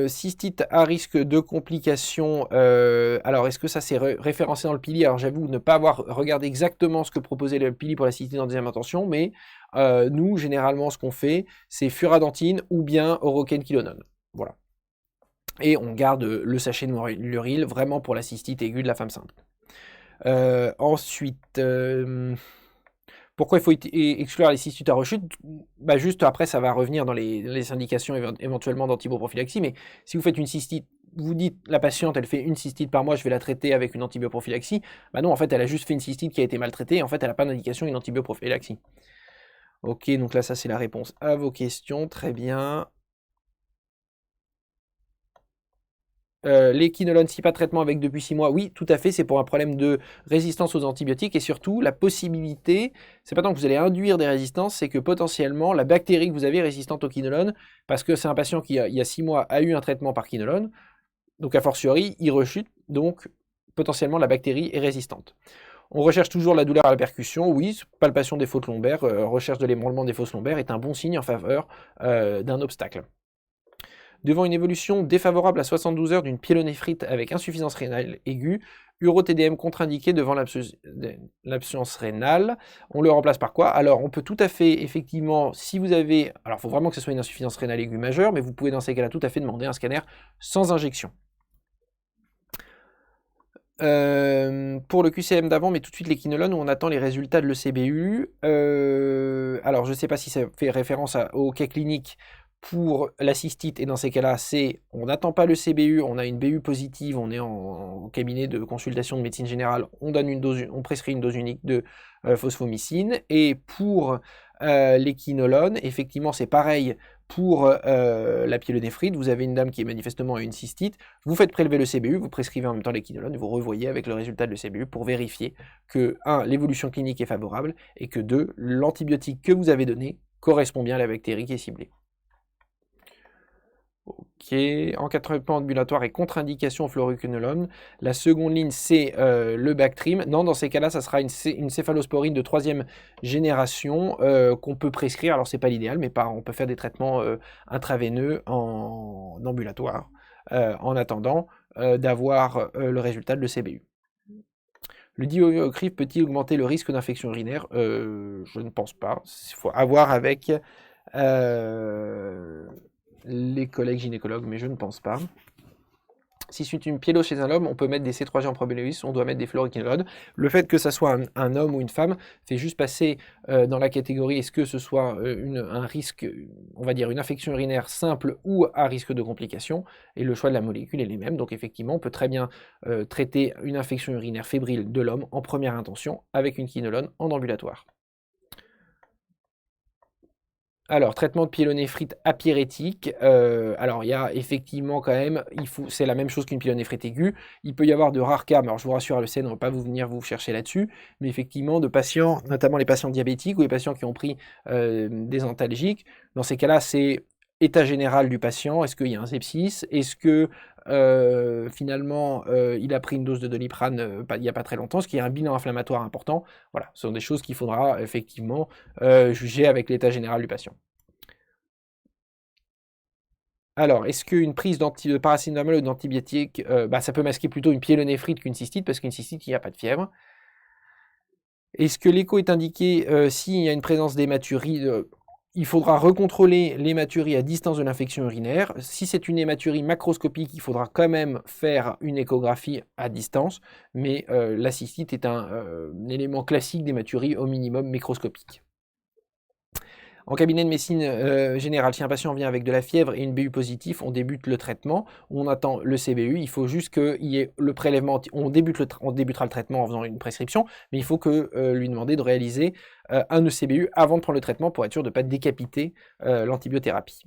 Cystite à risque de complications, alors est-ce que ça c'est référencé dans le PILI? Alors j'avoue ne pas avoir regardé exactement ce que proposait le PILI pour la cystite en deuxième intention, mais nous généralement ce qu'on fait c'est furadentine ou bien oroquenquilonone, voilà. Et on garde le sachet de Luril vraiment pour la cystite aiguë de la femme simple. Ensuite... Pourquoi il faut exclure les cystites à rechute? Bah juste après, ça va revenir dans les indications éventuellement d'antibroprophylaxie, mais si vous faites une cystite, vous dites la patiente, elle fait une cystite par mois, je vais la traiter avec une antibioprophylaxie, bah non, en fait, elle a juste fait une cystite qui a été maltraitée, et en fait, elle n'a pas d'indication d'une antibioprophylaxie. Ok, donc là, ça c'est la réponse à vos questions, très bien. Les quinolones, si pas de traitement avec depuis 6 mois, oui, tout à fait, c'est pour un problème de résistance aux antibiotiques et surtout la possibilité, c'est pas tant que vous allez induire des résistances, c'est que potentiellement la bactérie que vous avez est résistante aux quinolones, parce que c'est un patient qui, il y a 6 mois, a eu un traitement par quinolone, donc a fortiori, il rechute, donc potentiellement la bactérie est résistante. On recherche toujours la douleur à la percussion, oui, palpation des fautes lombaires, recherche de l'ébranlement des fosses lombaires est un bon signe en faveur d'un obstacle. Devant une évolution défavorable à 72 heures d'une pyélonéphrite avec insuffisance rénale aiguë, uro-TDM contre-indiqué devant l'absence rénale, on le remplace par quoi? Alors on peut tout à fait, effectivement, si vous avez... Alors il faut vraiment que ce soit une insuffisance rénale aiguë majeure, mais vous pouvez dans ces cas-là tout à fait demander un scanner sans injection. Pour le QCM d'avant, mais tout de suite les quinolones où on attend les résultats de l'ECBU. Alors, je ne sais pas si ça fait référence au cas clinique pour la cystite, et dans ces cas-là, c'est on n'attend pas le CBU, on a une BU positive, on est en cabinet de consultation de médecine générale, on donne une dose, on prescrit une dose unique de phosphomycine. Et pour les quinolones, effectivement, c'est pareil. Pour la pyélonéphrite, vous avez une dame qui est manifestement à une cystite, vous faites prélever le CBU, vous prescrivez en même temps les quinolones, vous revoyez avec le résultat de le CBU pour vérifier que 1. L'évolution clinique est favorable, et que 2. L'antibiotique que vous avez donné correspond bien à la bactérie qui est ciblée. Ok, en cas de traitement ambulatoire et contre-indication au fluoroquinolone, la seconde ligne c'est le Bactrim. Non, dans ces cas-là, ça sera une céphalosporine de 3e génération qu'on peut prescrire. Alors c'est pas l'idéal, mais on peut faire des traitements intraveineux en ambulatoire en attendant d'avoir le résultat de l'ECBU. Le diocrypte peut-il augmenter le risque d'infection urinaire? Je ne pense pas. Il faut avoir avec les collègues gynécologues, mais je ne pense pas. Si c'est une pyélo chez un homme, on peut mettre des C3G en probiotiques, on doit mettre des fluoroquinolones. Le fait que ça soit un homme ou une femme fait juste passer dans la catégorie est-ce que ce soit un risque, on va dire une infection urinaire simple ou à risque de complications, et le choix de la molécule est les mêmes. Donc effectivement, on peut très bien traiter une infection urinaire fébrile de l'homme en première intention avec une quinolone en ambulatoire. Alors, traitement de pyélonéphrite apyrétique. Alors, il y a effectivement quand même, c'est la même chose qu'une pyélonéphrite aiguë. Il peut y avoir de rares cas, mais alors je vous rassure, à l'ECN, on ne va pas venir vous chercher là-dessus, mais effectivement, de patients, notamment les patients diabétiques ou les patients qui ont pris des antalgiques. Dans ces cas-là, c'est état général du patient. Est-ce qu'il y a un sepsis? Est-ce que finalement, il a pris une dose de Doliprane il n'y a pas très longtemps? Est-ce qu'il y a un bilan inflammatoire important? Voilà, ce sont des choses qu'il faudra effectivement juger avec l'état général du patient. Alors, est-ce qu'une prise de paracétamol ou d'antibiotiques, ça peut masquer plutôt une pyélonéphrite qu'une cystite, parce qu'une cystite, il n'y a pas de fièvre. Est-ce que l'écho est indiqué s'il y a une présence d'hématurie? Il faudra recontrôler l'hématurie à distance de l'infection urinaire. Si c'est une hématurie macroscopique, il faudra quand même faire une échographie à distance, mais la cystite est un élément classique d'hématurie au minimum microscopique. En cabinet de médecine générale, si un patient vient avec de la fièvre et une BU positive, on débute le traitement, on attend le CBU, il faut juste qu'il y ait le prélèvement, on débutera le traitement en faisant une prescription, mais il faut que lui demander de réaliser un ECBU avant de prendre le traitement pour être sûr de ne pas décapiter l'antibiothérapie.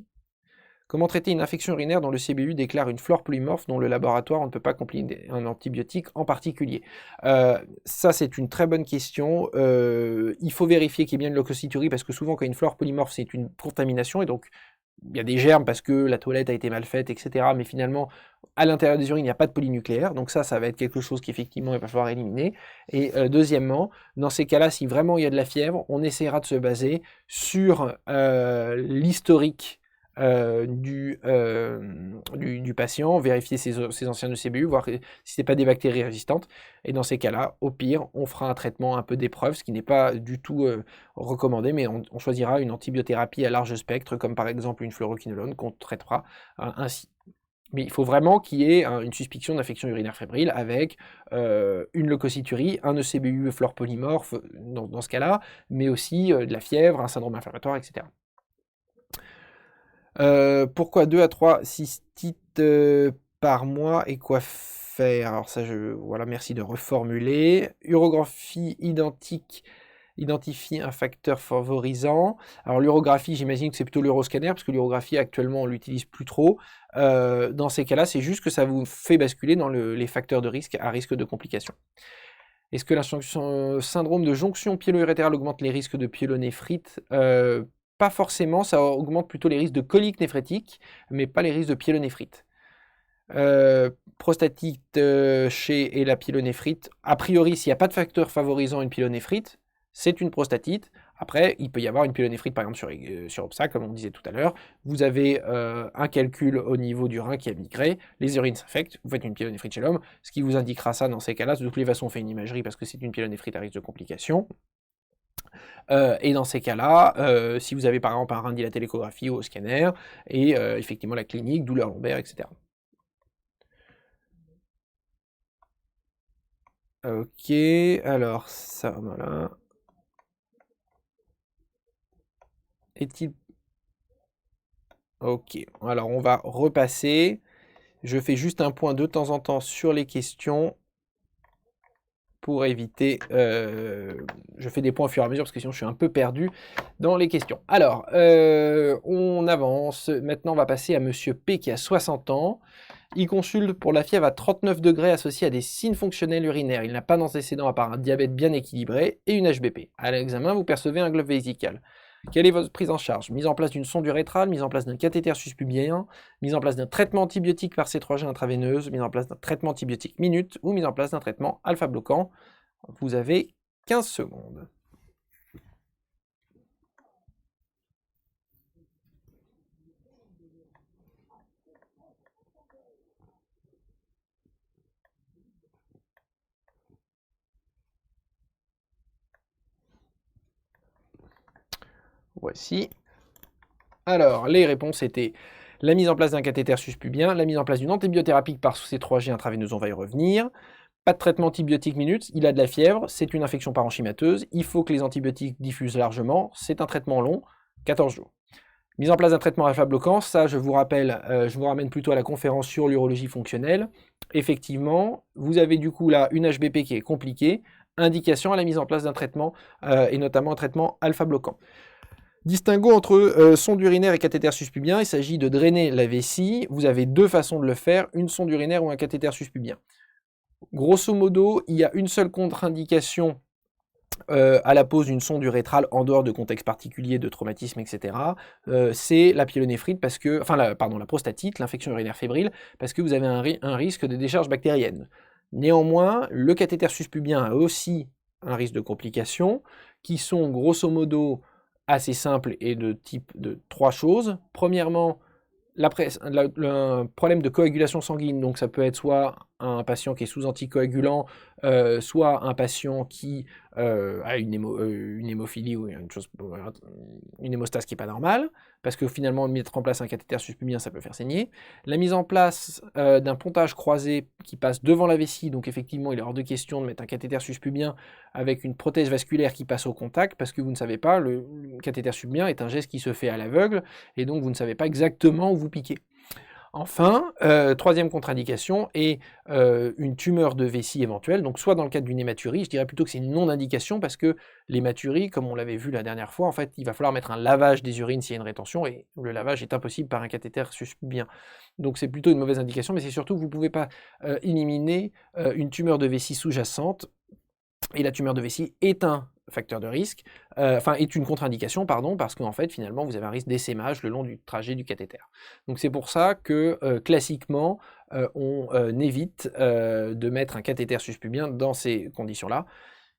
Comment traiter une infection urinaire dont le CBU déclare une flore polymorphe dont le laboratoire ne peut pas compiler un antibiotique en particulier? Ça, c'est une très bonne question. Il faut vérifier qu'il y ait bien une leucocyturie, parce que souvent, quand une flore polymorphe, c'est une contamination, et donc il y a des germes parce que la toilette a été mal faite, etc. Mais finalement, à l'intérieur des urines, il n'y a pas de polynucléaire. Donc ça va être quelque chose qu'effectivement, il va falloir éliminer. Et deuxièmement, dans ces cas-là, si vraiment il y a de la fièvre, on essaiera de se baser sur l'historique du patient, vérifier ses anciens ECBU, voir si ce n'est pas des bactéries résistantes. Et dans ces cas-là, au pire, on fera un traitement un peu d'épreuve, ce qui n'est pas du tout recommandé, mais on choisira une antibiothérapie à large spectre, comme par exemple une fluoroquinolone, qu'on traitera ainsi. Mais il faut vraiment qu'il y ait une suspicion d'infection urinaire fébrile avec une leucocyturie, un ECBU flore polymorphe dans ce cas-là, mais aussi de la fièvre, un syndrome inflammatoire, etc. Pourquoi 2 à 3 cystites par mois et quoi faire? Alors ça, voilà, merci de reformuler. Urographie identifie un facteur favorisant. Alors l'urographie, j'imagine que c'est plutôt l'uroscanner, parce que l'urographie, actuellement, on l'utilise plus trop. Dans ces cas-là, c'est juste que ça vous fait basculer dans les facteurs de risque à risque de complications. Est-ce que le syndrome de jonction pyélo-urétérale augmente les risques de pyélonéphrite? Pas forcément, ça augmente plutôt les risques de colique néphrétique, mais pas les risques de pyélonéphrite. Prostatite et la pyélonéphrite, a priori, s'il n'y a pas de facteur favorisant une pyélonéphrite, c'est une prostatite. Après, il peut y avoir une pyélonéphrite, par exemple, sur OPSA, comme on disait tout à l'heure. Vous avez un calcul au niveau du rein qui a migré, les urines s'infectent, vous faites une pyélonéphrite chez l'homme, ce qui vous indiquera ça dans ces cas-là. De toutes les façons, on fait une imagerie parce que c'est une pyélonéphrite à risque de complications. Et dans ces cas-là, si vous avez par exemple un rein dilaté à l'échographie ou au scanner, et effectivement la clinique, douleur lombaire, etc. Ok, alors ça, voilà. Est-il... Ok, alors on va repasser. Je fais juste un point de temps en temps sur les questions pour éviter... je fais des points au fur et à mesure parce que sinon je suis un peu perdu dans les questions. Alors, on avance. Maintenant, on va passer à Monsieur P qui a 60 ans. Il consulte pour la fièvre à 39 degrés associée à des signes fonctionnels urinaires. Il n'a pas d'antécédent à part un diabète bien équilibré et une HBP. À l'examen, vous percevez un globe vésical. Quelle est votre prise en charge? Mise en place d'une sonde urétrale, mise en place d'un cathéter suspubien, mise en place d'un traitement antibiotique par C3G intraveineuse, mise en place d'un traitement antibiotique minute ou mise en place d'un traitement alpha-bloquant. Vous avez 15 secondes. Voici. Alors, les réponses étaient la mise en place d'un cathéter suspubien, la mise en place d'une antibiothérapie par C3G intraveineuse, on va y revenir. Pas de traitement antibiotique minute, il a de la fièvre, c'est une infection parenchymateuse, il faut que les antibiotiques diffusent largement, c'est un traitement long, 14 jours. Mise en place d'un traitement alpha-bloquant, ça je vous rappelle, je vous ramène plutôt à la conférence sur l'urologie fonctionnelle. Effectivement, vous avez du coup là une HBP qui est compliquée, indication à la mise en place d'un traitement, et notamment un traitement alpha-bloquant. Distinguo entre sonde urinaire et cathéter suspubien, il s'agit de drainer la vessie, vous avez deux façons de le faire, une sonde urinaire ou un cathéter suspubien. Grosso modo, il y a une seule contre-indication à la pose d'une sonde urétrale en dehors de contexte particulier de traumatisme, etc. C'est la pyélonéphrite, parce que, enfin, la prostatite, l'infection urinaire fébrile, parce que vous avez un risque de décharge bactérienne. Néanmoins, le cathéter suspubien a aussi un risque de complications qui sont grosso modo assez simples et de type de trois choses. Premièrement, un problème de coagulation sanguine, donc ça peut être soit un patient qui est sous anticoagulant, soit un patient qui a une hémophilie ou une hémostase qui n'est pas normale, parce que finalement mettre en place un cathéter suspubien, ça peut faire saigner. La mise en place d'un pontage croisé qui passe devant la vessie, donc effectivement il est hors de question de mettre un cathéter suspubien avec une prothèse vasculaire qui passe au contact, parce que vous ne savez pas, le cathéter suspubien est un geste qui se fait à l'aveugle, et donc vous ne savez pas exactement où vous piquez. Enfin, troisième contre-indication est une tumeur de vessie éventuelle, donc soit dans le cadre d'une hématurie, je dirais plutôt que c'est une non-indication parce que l'hématurie, comme on l'avait vu la dernière fois, en fait, il va falloir mettre un lavage des urines s'il y a une rétention, et le lavage est impossible par un cathéter suspubien. Donc c'est plutôt une mauvaise indication, mais c'est surtout que vous ne pouvez pas éliminer une tumeur de vessie sous-jacente, et la tumeur de vessie est un facteur de risque, est une contre-indication, pardon, parce qu'en fait, finalement, vous avez un risque d'essaimage le long du trajet du cathéter. Donc c'est pour ça que, classiquement, on évite de mettre un cathéter suspubien dans ces conditions-là.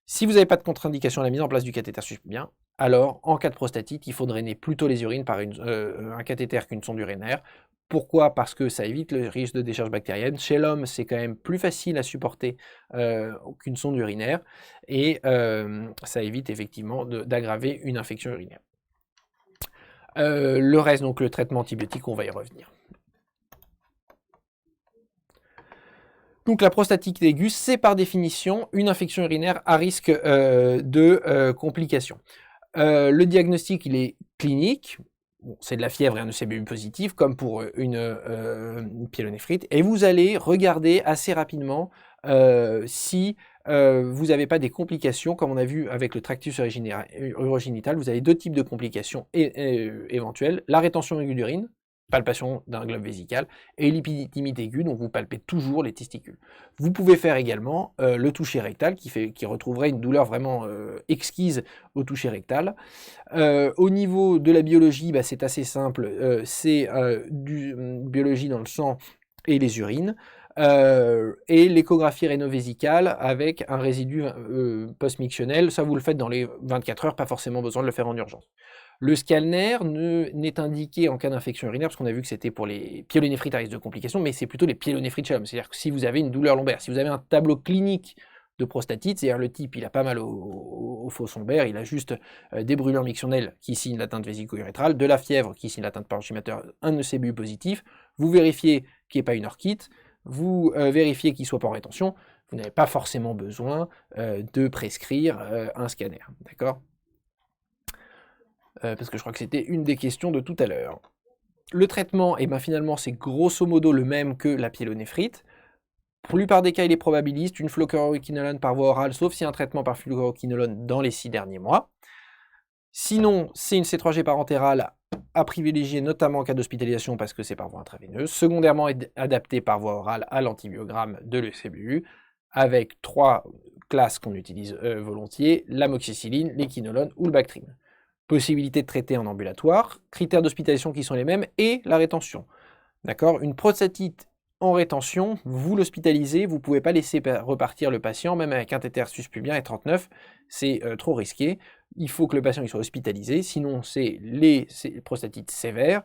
Si vous n'avez pas de contre-indication à la mise en place du cathéter suspubien, alors, en cas de prostatite, il faut drainer plutôt les urines par un cathéter qu'une sonde urinaire. Pourquoi? Parce que ça évite le risque de décharge bactérienne. Chez l'homme, c'est quand même plus facile à supporter qu'une sonde urinaire, et ça évite effectivement d'aggraver une infection urinaire. Le reste, donc le traitement antibiotique, on va y revenir. Donc la prostatite aiguë, c'est par définition une infection urinaire à risque de complications. Le diagnostic, il est clinique. Bon, c'est de la fièvre et un ECBU positif, comme pour une pyélonéphrite, et vous allez regarder assez rapidement si vous n'avez pas des complications, comme on a vu avec le tractus urogénital. Vous avez deux types de complications éventuelles: la rétention aiguë d'urine, palpation d'un globe vésical, et l'épididymite aiguë, donc vous palpez toujours les testicules. Vous pouvez faire également le toucher rectal, qui retrouverait une douleur vraiment exquise au toucher rectal. Au niveau de la biologie, c'est assez simple, c'est du biologie dans le sang et les urines, et l'échographie réno-vésicale avec un résidu post-mictionnel. Ça, vous le faites dans les 24 heures, pas forcément besoin de le faire en urgence. Le scanner n'est indiqué en cas d'infection urinaire, parce qu'on a vu que c'était pour les pyélonéphrites à risque de complications, mais c'est plutôt les pyélonéphrite chez l'homme. C'est-à-dire que si vous avez une douleur lombaire, si vous avez un tableau clinique de prostatite, c'est-à-dire le type, il a pas mal au fosse lombaire, il a juste des brûlures mictionnelles qui signent l'atteinte vésico-urétrale, de la fièvre qui signe l'atteinte parenchymateur, un ECBU positif, vous vérifiez qu'il n'y ait pas une orchite, vous vérifiez qu'il ne soit pas en rétention, vous n'avez pas forcément besoin de prescrire un scanner, d'accord? Parce que je crois que c'était une des questions de tout à l'heure. Le traitement, eh ben, finalement, c'est grosso modo le même que la pyélonéphrite. Pour la plupart des cas, il est probabiliste, une fluoroquinolone par voie orale, sauf si un traitement par fluoroquinolone dans les 6 derniers mois. Sinon, c'est une C3G parentérale à privilégier, notamment en cas d'hospitalisation, parce que c'est par voie intraveineuse. Secondairement, adapté par voie orale à l'antibiogramme de l'ECBU, avec 3 classes qu'on utilise volontiers, l'amoxicilline, l'équinolone ou le Bactrim. Possibilité de traiter en ambulatoire, critères d'hospitalisation qui sont les mêmes, et la rétention. D'accord? Une prostatite en rétention, vous l'hospitalisez, vous ne pouvez pas laisser repartir le patient, même avec un cathéter suspubien et 39, c'est trop risqué. Il faut que le patient il soit hospitalisé, sinon c'est les prostatites sévères,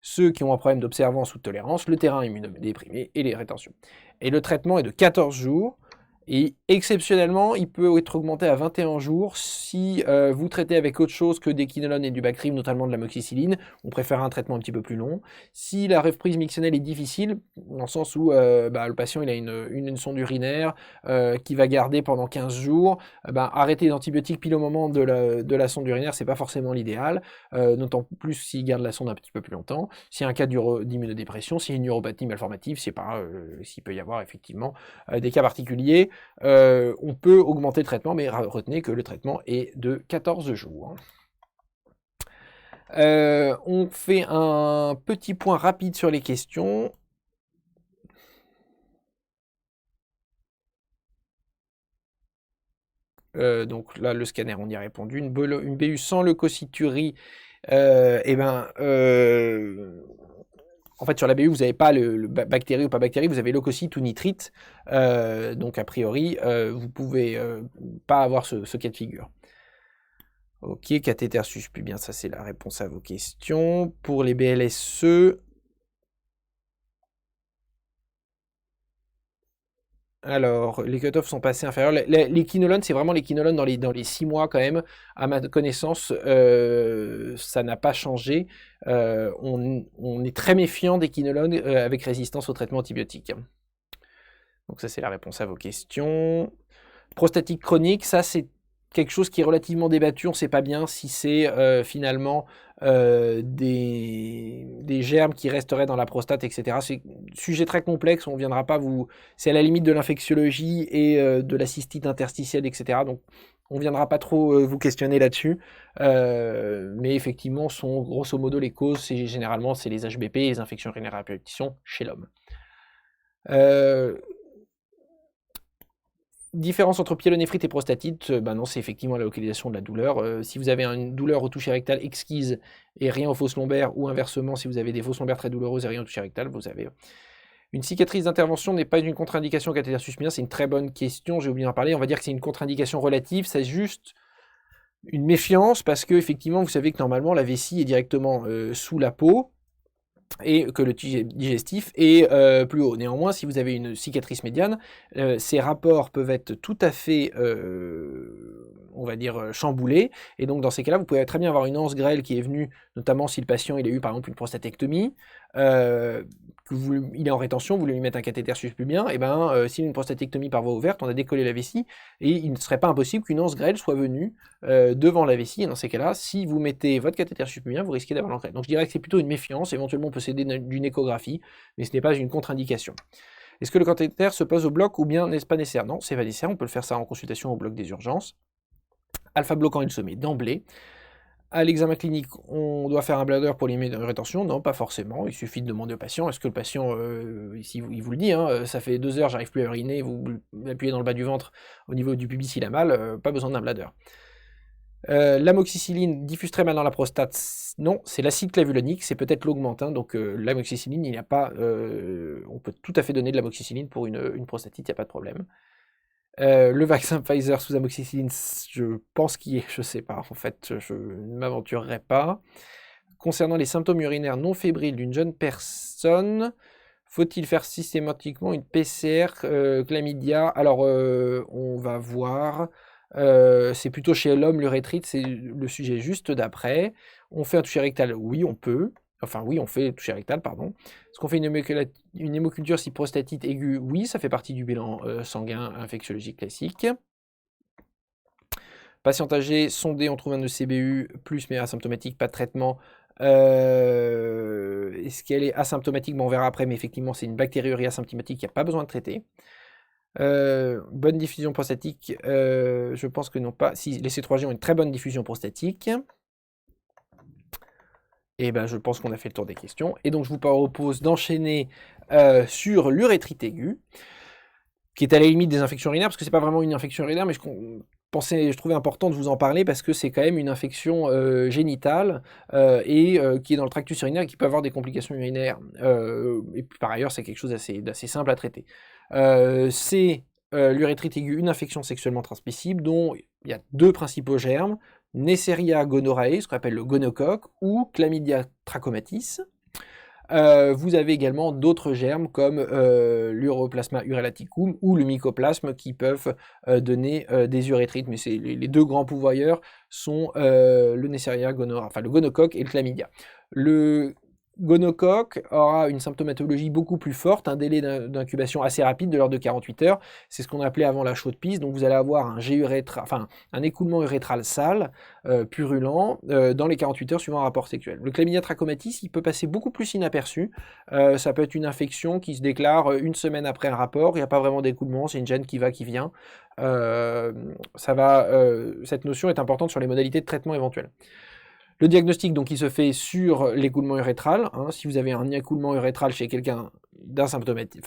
ceux qui ont un problème d'observance ou de tolérance, le terrain immunodéprimé et les rétentions. Et le traitement est de 14 jours, et exceptionnellement, il peut être augmenté à 21 jours si vous traitez avec autre chose que des quinolones et du Bactrim, notamment de l'amoxicilline. On préfère un traitement un petit peu plus long. Si la reprise mictionnelle est difficile, dans le sens où le patient il a une sonde urinaire qu'il va garder pendant 15 jours, arrêter les antibiotiques pile au moment de la sonde urinaire, c'est pas forcément l'idéal, d'autant plus s'il garde la sonde un petit peu plus longtemps. S'il y a un cas d'immunodépression, s'il y a une neuropathie malformative, c'est pas s'il peut y avoir effectivement des cas particuliers. On peut augmenter le traitement, mais retenez que le traitement est de 14 jours. On fait un petit point rapide sur les questions. Donc là, le scanner, on y a répondu. Une BU sans leucocyturie, en fait, sur la BU, vous n'avez pas le bactérie ou pas bactérie, vous avez leucocyte ou nitrite. Donc, a priori, vous ne pouvez pas avoir ce cas de figure. Ok, cathéter suspubien, ça c'est la réponse à vos questions. Pour les BLSE, alors, les cutoffs sont passés inférieurs. Les quinolones, c'est vraiment les quinolones dans les 6 mois quand même. À ma connaissance, ça n'a pas changé. On est très méfiant des quinolones avec résistance au traitement antibiotique. Donc ça, c'est la réponse à vos questions. Prostatique chronique, ça c'est quelque chose qui est relativement débattu. On ne sait pas bien si c'est finalement des germes qui resteraient dans la prostate, etc. C'est un sujet très complexe, on ne viendra pas vous... C'est à la limite de l'infectiologie et de la cystite interstitielle, etc. Donc on ne viendra pas trop vous questionner là-dessus. Mais effectivement, sont grosso modo les causes, généralement c'est les HBP, les infections urinaires à répétition chez l'homme. Différence entre pyélonéphrite et prostatite, non, c'est effectivement la localisation de la douleur. Si vous avez une douleur au toucher rectal exquise et rien aux fosses lombaires, ou inversement, si vous avez des fosses lombaires très douloureuses et rien au toucher rectal, vous avez une cicatrice d'intervention n'est pas une contre-indication au cathéter suspubien. C'est une très bonne question, j'ai oublié d'en parler. On va dire que c'est une contre-indication relative, c'est juste une méfiance parce que effectivement, vous savez que normalement la vessie est directement sous la peau, et que le tunnel digestif est plus haut. Néanmoins, si vous avez une cicatrice médiane, ces rapports peuvent être tout à fait, on va dire, chamboulés, et donc dans ces cas-là, vous pouvez très bien avoir une anse grêle qui est venue, notamment si le patient il a eu par exemple une prostatectomie, il est en rétention, vous voulez lui mettre un cathéter suspubien, et s'il a une prostatectomie par voie ouverte, on a décollé la vessie, et il ne serait pas impossible qu'une anse grêle soit venue devant la vessie, et dans ces cas-là, si vous mettez votre cathéter suspubien, vous risquez d'avoir l'entrée. Donc je dirais que c'est plutôt une méfiance, éventuellement on peut s'aider d'une échographie, mais ce n'est pas une contre-indication. Est-ce que le cathéter se pose au bloc ou bien n'est-ce pas nécessaire? Non, c'est pas nécessaire, on peut le faire ça en consultation au bloc des urgences. Alpha bloquant, il se met d'emblée. À l'examen clinique, on doit faire un bladder pour limiter la rétention? Non, pas forcément. Il suffit de demander au patient. Est-ce que le patient, ici, il vous le dit, ça fait 2 heures, j'arrive plus à uriner, vous appuyez dans le bas du ventre au niveau du pubis, il a mal, pas besoin d'un bladder. L'amoxicilline diffuse très mal dans la prostate. Non, c'est l'acide clavulonique, c'est peut-être l'augmentin. Donc l'amoxicilline, il n'y a pas. On peut tout à fait donner de l'amoxicilline pour une prostatite, il n'y a pas de problème. Le vaccin Pfizer sous amoxicilline, je pense qu'il est, je sais pas, en fait, je ne m'aventurerai pas. Concernant les symptômes urinaires non fébriles d'une jeune personne, faut-il faire systématiquement une PCR chlamydia? Alors, on va voir. C'est plutôt chez l'homme l'urétrite, c'est le sujet juste d'après. On fait un toucher rectal? Oui, on peut. Enfin oui, on fait toucher rectal, pardon. Est-ce qu'on fait une hémoculture si prostatite aiguë? Oui, ça fait partie du bilan sanguin infectiologique classique. Patient âgé, sondé, on trouve un ECBU, plus mais asymptomatique, pas de traitement. Est-ce qu'elle est asymptomatique? Bon, on verra après, mais effectivement, c'est une bactériurie asymptomatique, il n'y a pas besoin de traiter. Bonne diffusion prostatique, je pense que non pas. Si les C3G ont une très bonne diffusion prostatique, et ben je pense qu'on a fait le tour des questions. Et donc je vous propose d'enchaîner sur l'urétrite aiguë, qui est à la limite des infections urinaires, parce que c'est pas vraiment une infection urinaire, mais je trouvais important de vous en parler parce que c'est quand même une infection génitale et qui est dans le tractus urinaire et qui peut avoir des complications urinaires. Et puis par ailleurs, c'est quelque chose d'assez simple à traiter. C'est l'urétrite aiguë, une infection sexuellement transmissible dont il y a deux principaux germes, Neisseria gonorrhoeae, ce qu'on appelle le gonocoque, ou Chlamydia trachomatis. Vous avez également d'autres germes comme l'Uroplasma urelaticum ou le mycoplasme qui peuvent donner des urétrites, mais les deux grands pourvoyeurs sont le Neisseria gonorrhoeae, enfin le gonocoque et le chlamydia. Le gonocoque aura une symptomatologie beaucoup plus forte, un délai d'incubation assez rapide de l'ordre de 48 heures. C'est ce qu'on appelait avant la chaude pisse. Donc vous allez avoir un écoulement urétral sale, purulent, dans les 48 heures suivant un rapport sexuel. Le chlamydia trachomatis, il peut passer beaucoup plus inaperçu. Ça peut être une infection qui se déclare une semaine après un rapport. Il n'y a pas vraiment d'écoulement, c'est une gêne qui va, qui vient. Cette notion est importante sur les modalités de traitement éventuelles. Le diagnostic, donc, il se fait sur l'écoulement urétral. Si vous avez un écoulement urétral chez quelqu'un d'asymptomatique,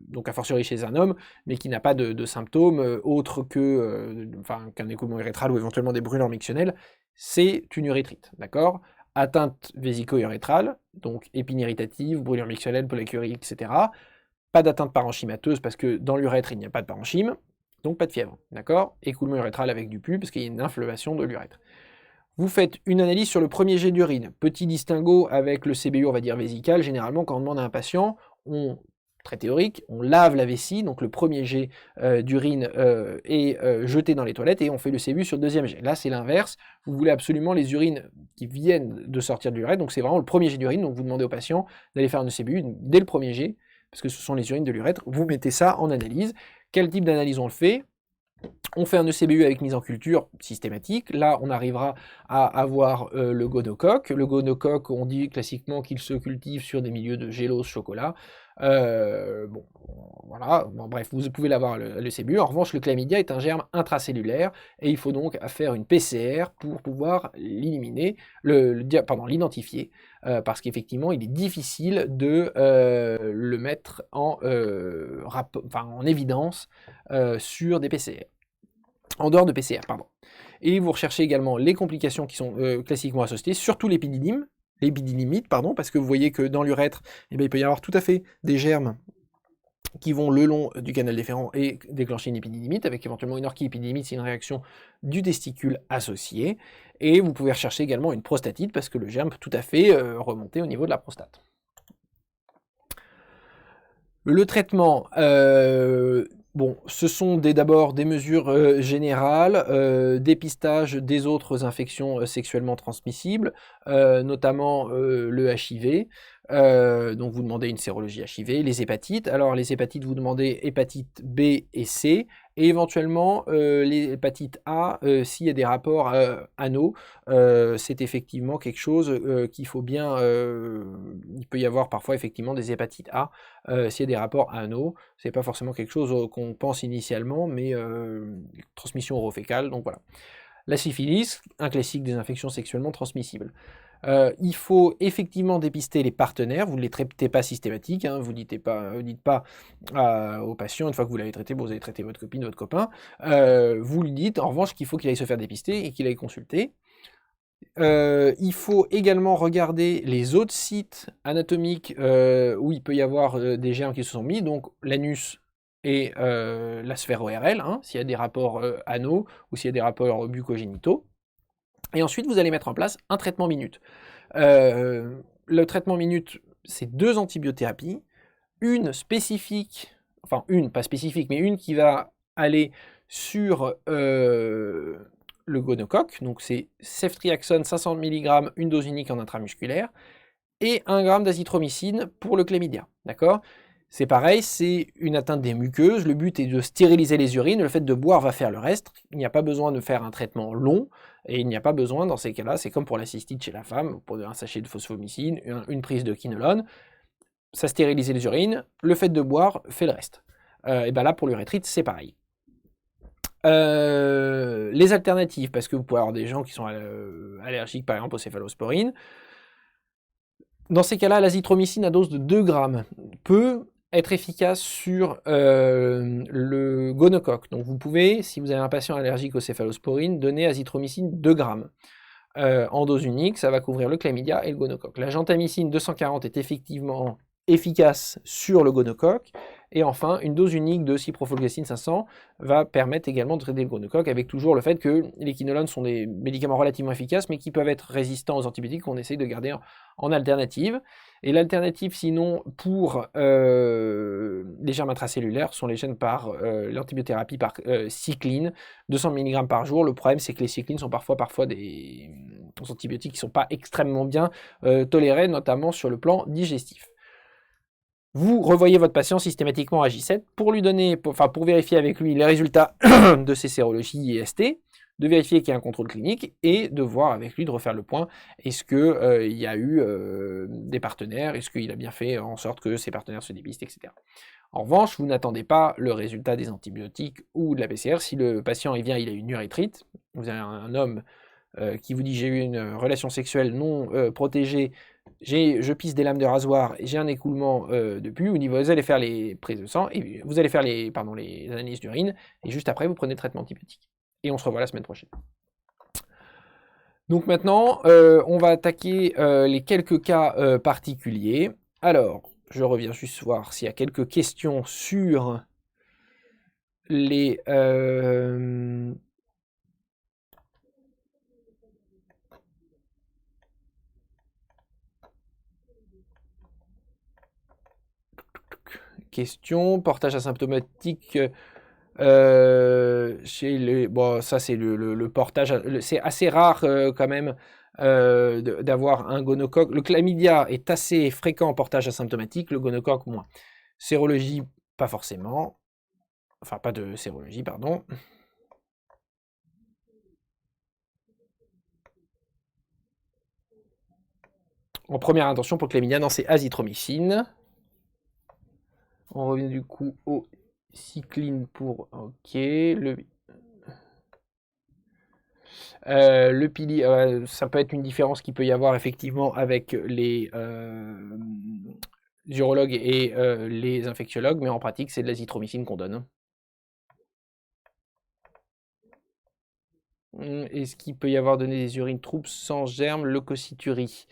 donc a fortiori chez un homme, mais qui n'a pas de symptômes autres qu'un écoulement urétral ou éventuellement des brûlures mictionnelles, c'est une urétrite, d'accord? Atteinte vésico-urétrale, donc épine irritative, brûlure mictionnelle, polycurie, etc. Pas d'atteinte parenchymateuse parce que dans l'urètre, il n'y a pas de parenchyme, donc pas de fièvre, d'accord? Écoulement urétral avec du pus parce qu'il y a une inflammation de l'urètre. Vous faites une analyse sur le premier jet d'urine. Petit distinguo avec le CBU, on va dire vésical. Généralement, quand on demande à un patient, très théorique, on lave la vessie, donc le premier jet d'urine est jeté dans les toilettes et on fait le CBU sur le deuxième jet. Là, c'est l'inverse. Vous voulez absolument les urines qui viennent de sortir de l'urètre, donc c'est vraiment le premier jet d'urine. Donc vous demandez au patient d'aller faire une CBU dès le premier jet, parce que ce sont les urines de l'urètre. Vous mettez ça en analyse. Quel type d'analyse on le fait? On fait un ECBU avec mise en culture systématique. Là, on arrivera à avoir le gonocoque. Le gonocoque, on dit classiquement qu'il se cultive sur des milieux de gélose chocolat. Bref, vous pouvez l'avoir le CBU. En revanche, le chlamydia est un germe intracellulaire et il faut donc faire une PCR pour pouvoir l'éliminer, l'identifier, parce qu'effectivement, il est difficile de le mettre en évidence sur des PCR. En dehors de PCR, pardon. Et vous recherchez également les complications qui sont classiquement associées, surtout l'épididymite, parce que vous voyez que dans l'urètre, il peut y avoir tout à fait des germes qui vont le long du canal déférent et déclencher une épididymite, avec éventuellement une orchiépididymite, c'est une réaction du testicule associée. Et vous pouvez rechercher également une prostatite, parce que le germe peut tout à fait remonter au niveau de la prostate. Le traitement, ce sont d'abord des mesures générales, dépistage des autres infections sexuellement transmissibles, notamment le HIV. Donc vous demandez une sérologie HIV, les hépatites. Alors les hépatites, vous demandez hépatite B et C, et éventuellement les hépatites A, s'il y a des rapports anaux, c'est effectivement quelque chose qu'il faut bien... il peut y avoir parfois effectivement des hépatites A s'il y a des rapports anaux. C'est pas forcément quelque chose qu'on pense initialement, mais transmission orofécale, donc voilà. La syphilis, un classique des infections sexuellement transmissibles. Il faut effectivement dépister les partenaires, vous ne les traitez pas systématiques, vous ne dites pas au patient, une fois que vous l'avez traité, vous avez traité votre copine, votre copain, vous lui dites en revanche qu'il faut qu'il aille se faire dépister et qu'il aille consulter. Il faut également regarder les autres sites anatomiques où il peut y avoir des germes qui se sont mis, donc l'anus et la sphère ORL, s'il y a des rapports anaux ou s'il y a des rapports bucogénitaux. Et ensuite, vous allez mettre en place un traitement minute. Le traitement minute, c'est 2 antibiothérapies, une spécifique, enfin une, pas spécifique, mais une qui va aller sur le gonocoque, donc c'est ceftriaxone 500 mg, une dose unique en intramusculaire, et 1 g d'azithromycine pour le chlamydia, d'accord? C'est pareil, c'est une atteinte des muqueuses, le but est de stériliser les urines, le fait de boire va faire le reste, il n'y a pas besoin de faire un traitement long, et il n'y a pas besoin, dans ces cas-là, c'est comme pour la cystite chez la femme, pour un sachet de phosphomycine, une prise de quinolone, ça stérilise les urines, le fait de boire fait le reste. Et bien là, pour l'urétrite, c'est pareil. Les alternatives, parce que vous pouvez avoir des gens qui sont allergiques par exemple aux céphalosporines. Dans ces cas-là, l'azithromycine à dose de 2 grammes peut être efficace sur le gonocoque. Donc vous pouvez, si vous avez un patient allergique aux céphalosporines, donner azithromycine 2 grammes. En dose unique, ça va couvrir le chlamydia et le gonocoque. La gentamicine 240 est effectivement efficace sur le gonocoque. Et enfin, une dose unique de ciprofloxacine 500 va permettre également de traiter le gonocoque, avec toujours le fait que les quinolones sont des médicaments relativement efficaces, mais qui peuvent être résistants aux antibiotiques qu'on essaye de garder en alternative. Et l'alternative, sinon, pour les germes intracellulaires, sont les gènes par l'antibiothérapie par cycline, 200 mg par jour. Le problème, c'est que les cyclines sont parfois des antibiotiques qui ne sont pas extrêmement bien tolérés, notamment sur le plan digestif. Vous revoyez votre patient systématiquement à J7 pour lui donner, pour vérifier avec lui les résultats de ses sérologies et ST, de vérifier qu'il y a un contrôle clinique et de voir avec lui, de refaire le point. Est-ce qu'il y a eu des partenaires? Est-ce qu'il a bien fait en sorte que ses partenaires se dépistent, etc. En revanche, vous n'attendez pas le résultat des antibiotiques ou de la PCR. Si le patient il a une urétrite, vous avez un homme qui vous dit j'ai eu une relation sexuelle non protégée, je pisse des lames de rasoir, j'ai un écoulement de pus, vous allez faire les prises de sang, et vous allez faire les analyses d'urine, et juste après vous prenez le traitement antibiotique. Et on se revoit la semaine prochaine. Donc maintenant, on va attaquer les quelques cas particuliers. Alors, je reviens juste voir s'il y a quelques questions sur les... Question, portage asymptomatique chez les... Bon, ça c'est le portage, c'est assez rare quand même d'avoir un gonocoque. Le chlamydia est assez fréquent en portage asymptomatique, le gonocoque moins. Sérologie, pas forcément. Enfin, pas de sérologie, pardon. En première intention pour le chlamydia, non, c'est azithromycine. On revient du coup au cycline pour... Ok, le pili, ça peut être une différence qu'il peut y avoir effectivement avec les urologues et les infectiologues, mais en pratique, c'est de l'azithromycine qu'on donne. Est-ce qu'il peut y avoir donné des urines troubles sans germes, leucocyturie?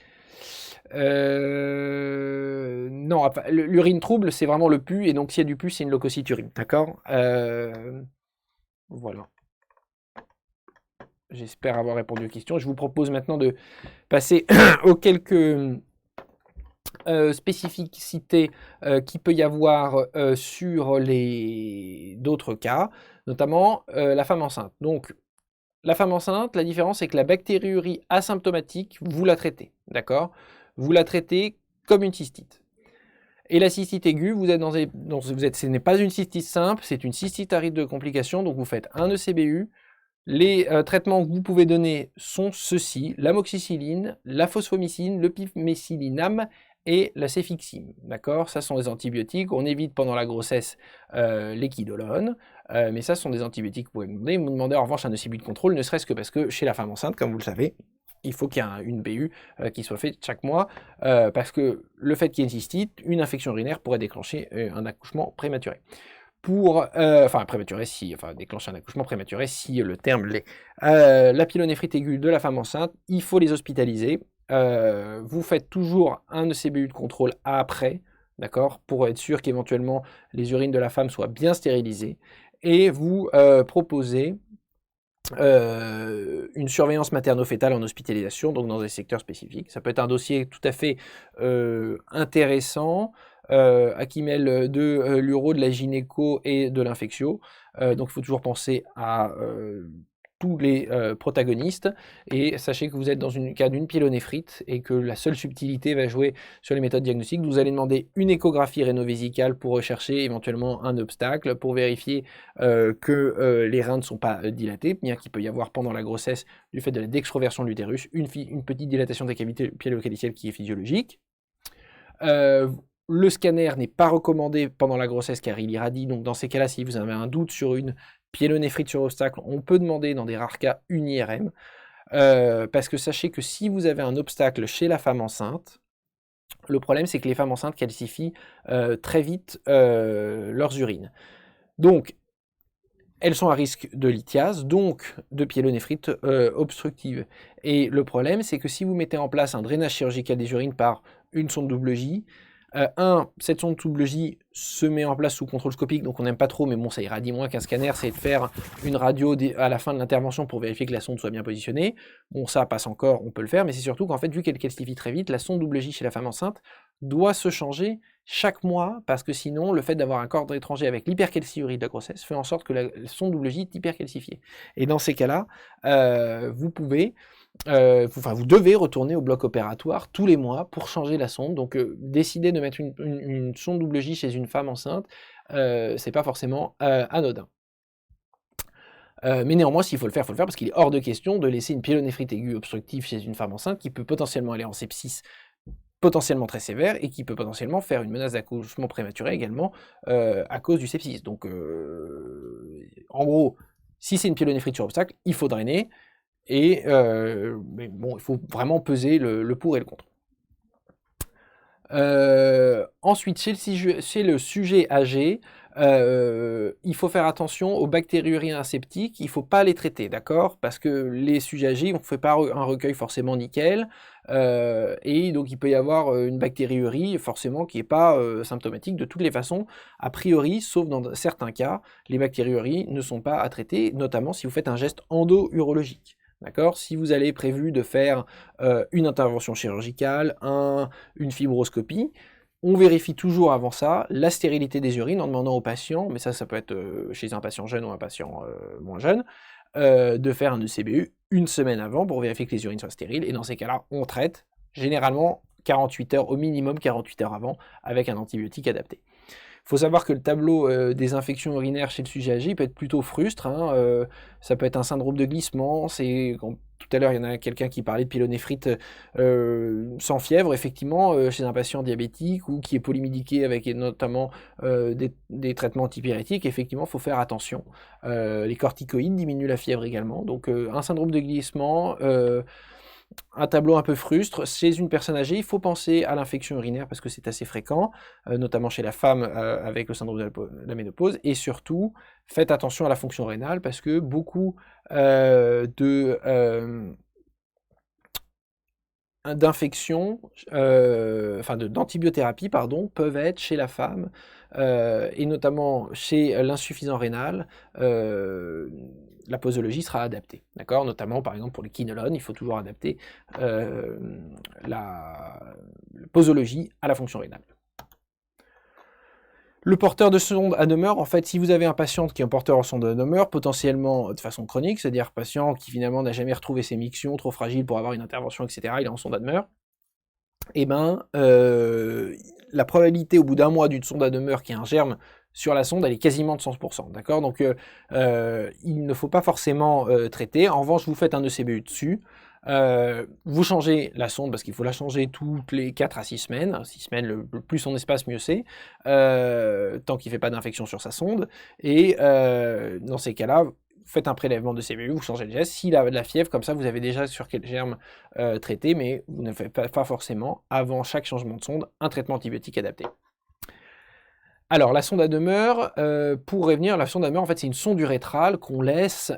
Non, l'urine trouble, c'est vraiment le pus, et donc s'il y a du pus, c'est une leucocyturie, d'accord? Voilà. J'espère avoir répondu aux questions. Je vous propose maintenant de passer aux quelques spécificités qu'il peut y avoir sur d'autres cas, notamment la femme enceinte. Donc, la femme enceinte, la différence, c'est que la bactériurie asymptomatique, vous la traitez, d'accord? Vous la traitez comme une cystite. Et la cystite aiguë, ce n'est pas une cystite simple, c'est une cystite à risque de complications, donc vous faites un ECBU. Les traitements que vous pouvez donner sont ceux-ci: l'amoxicilline, la phosphomycine, le pimécilinam et la céfixime. D'accord? Ça sont des antibiotiques. On évite pendant la grossesse les quinolones, mais ça sont des antibiotiques que vous pouvez me demander. Vous demandez en revanche un ECBU de contrôle, ne serait-ce que parce que chez la femme enceinte, comme vous le savez, il faut qu'il y ait une BU qui soit faite chaque mois, parce que le fait qu'il y ait une cystite, une infection urinaire pourrait déclencher un accouchement prématuré. Déclencher un accouchement prématuré si le terme l'est. La pyélonéphrite aiguë de la femme enceinte, il faut les hospitaliser. Vous faites toujours un ECBU de contrôle après, d'accord, pour être sûr qu'éventuellement les urines de la femme soient bien stérilisées. Et vous proposez une surveillance materno-fétale en hospitalisation, donc dans des secteurs spécifiques. Ça peut être un dossier tout à fait intéressant, qui mêle de l'uro, de la gynéco et de l'infectio. Donc il faut toujours penser à tous les protagonistes, et sachez que vous êtes dans le cas d'une pyélonéphrite et que la seule subtilité va jouer sur les méthodes diagnostiques. Vous allez demander une échographie rénovésicale pour rechercher éventuellement un obstacle, pour vérifier que les reins ne sont pas dilatés, bien qu'il peut y avoir pendant la grossesse, du fait de la dextroversion de l'utérus, une petite dilatation des cavités pyélocalicielles qui est physiologique. Le scanner n'est pas recommandé pendant la grossesse car il irradie, donc dans ces cas-là, si vous avez un doute sur une pyélonéphrite sur obstacle, on peut demander dans des rares cas une IRM, parce que sachez que si vous avez un obstacle chez la femme enceinte, le problème c'est que les femmes enceintes calcifient très vite leurs urines. Donc, elles sont à risque de lithiase, donc de pyélonéphrite obstructive. Et le problème, c'est que si vous mettez en place un drainage chirurgical des urines par une sonde double J, cette sonde double J se met en place sous contrôle scopique, donc on n'aime pas trop, mais bon, ça irradie moins qu'un scanner, c'est de faire une radio à la fin de l'intervention pour vérifier que la sonde soit bien positionnée. Bon, ça passe encore, on peut le faire, mais c'est surtout qu'en fait, vu qu'elle calcifie très vite, la sonde double J chez la femme enceinte doit se changer chaque mois, parce que sinon, le fait d'avoir un corps étranger avec l'hypercalciurie de la grossesse fait en sorte que la sonde double J est hypercalcifiée. Et dans ces cas-là, vous pouvez vous devez retourner au bloc opératoire tous les mois pour changer la sonde. Donc, décider de mettre une sonde double J chez une femme enceinte, c'est pas forcément anodin. Mais néanmoins, s'il faut le faire parce qu'il est hors de question de laisser une pyélonéphrite aiguë obstructive chez une femme enceinte qui peut potentiellement aller en sepsis potentiellement très sévère et qui peut potentiellement faire une menace d'accouchement prématuré également à cause du sepsis. Donc, en gros, si c'est une pyélonéphrite sur obstacle, il faut drainer. Et mais bon, il faut vraiment peser le pour et le contre. Ensuite, chez le sujet âgé, il faut faire attention aux bactériuries aseptiques, il ne faut pas les traiter, d'accord? Parce que les sujets âgés, on ne fait pas un recueil forcément nickel, et donc il peut y avoir une bactériurie forcément qui n'est pas symptomatique de toutes les façons. A priori, sauf dans certains cas, les bactériuries ne sont pas à traiter, notamment si vous faites un geste endo-urologique. D'accord? Si vous avez prévu de faire une intervention chirurgicale, une fibroscopie, on vérifie toujours avant ça la stérilité des urines en demandant au patient, mais ça peut être chez un patient jeune ou un patient moins jeune, de faire un ECBU une semaine avant pour vérifier que les urines soient stériles. Et dans ces cas-là, on traite généralement 48 heures, au minimum 48 heures avant, avec un antibiotique adapté. Il faut savoir que le tableau des infections urinaires chez le sujet âgé peut être plutôt frustre. Ça peut être un syndrome de glissement. Tout à l'heure, il y en a quelqu'un qui parlait de pyélonéphrite sans fièvre, effectivement, chez un patient diabétique ou qui est polymédiqué avec notamment des traitements antipyrétiques. Effectivement, il faut faire attention. Les corticoïdes diminuent la fièvre également. Donc, un syndrome de glissement... un tableau un peu frustre. Chez une personne âgée, il faut penser à l'infection urinaire parce que c'est assez fréquent, notamment chez la femme avec le syndrome de la ménopause. Et surtout, faites attention à la fonction rénale parce que beaucoup d'infections, d'antibiothérapie, pardon, peuvent être chez la femme, et notamment chez l'insuffisant rénal, la posologie sera adaptée, d'accord? Notamment, par exemple, pour les quinolones, il faut toujours adapter la posologie à la fonction rénale. Le porteur de sonde à demeure, en fait, si vous avez un patient qui est un porteur en sonde à demeure, potentiellement de façon chronique, c'est-à-dire patient qui finalement n'a jamais retrouvé ses mictions, trop fragile pour avoir une intervention, etc., il est en sonde à demeure, eh ben, la probabilité au bout d'un mois d'une sonde à demeure qui a un germe sur la sonde, elle est quasiment de 100%, d'accord? Donc, il ne faut pas forcément traiter. En revanche, vous faites un ECBU dessus, vous changez la sonde, parce qu'il faut la changer toutes les 4 à 6 semaines. 6 semaines, le plus on espace, mieux c'est, tant qu'il ne fait pas d'infection sur sa sonde. Et dans ces cas-là, faites un prélèvement de CBU, vous changez le geste. S'il a de la fièvre, comme ça, vous avez déjà sur quel germe traiter, mais vous ne faites pas forcément, avant chaque changement de sonde, un traitement antibiotique adapté. Alors, la sonde à demeure, pour revenir, la sonde à demeure, en fait, c'est une sonde urétrale qu'on laisse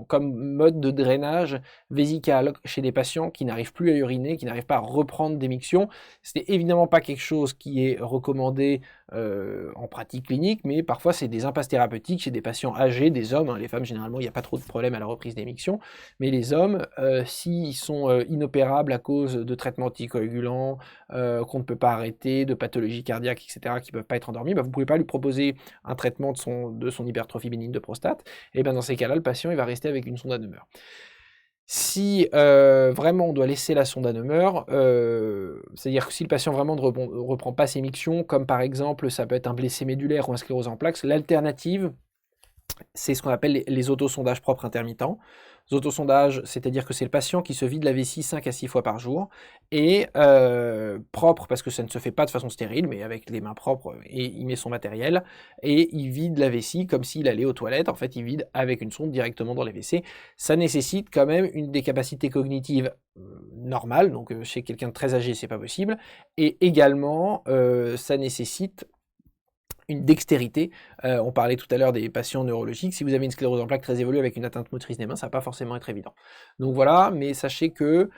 comme mode de drainage vésical chez des patients qui n'arrivent plus à uriner, qui n'arrivent pas à reprendre des mictions. Ce n'est évidemment pas quelque chose qui est recommandé en pratique clinique, mais parfois c'est des impasses thérapeutiques chez des patients âgés, des hommes, hein. Les femmes généralement il n'y a pas trop de problème à la reprise d'émission, mais les hommes, s'ils sont inopérables à cause de traitements anticoagulants, qu'on ne peut pas arrêter, de pathologies cardiaques, etc., qui ne peuvent pas être endormis, vous ne pouvez pas lui proposer un traitement de son hypertrophie bénigne de prostate, et bien dans ces cas-là, le patient il va rester avec une sonde à demeure. Si vraiment on doit laisser la sonde à demeure, c'est-à-dire que si le patient vraiment ne reprend pas ses mictions, comme par exemple ça peut être un blessé médulaire ou un sclérose en plaques, l'alternative, c'est ce qu'on appelle les autosondages propres intermittents. Les autosondages, c'est-à-dire que c'est le patient qui se vide la vessie 5 à 6 fois par jour, et propre parce que ça ne se fait pas de façon stérile, mais avec les mains propres, et il met son matériel, et il vide la vessie comme s'il allait aux toilettes. En fait, il vide avec une sonde directement dans les WC. Ça nécessite quand même des capacités cognitives normales, donc chez quelqu'un de très âgé, c'est pas possible, et également, ça nécessite une dextérité. On parlait tout à l'heure des patients neurologiques. Si vous avez une sclérose en plaques très évoluée avec une atteinte motrice des mains, ça va pas forcément être évident. Donc voilà, mais sachez que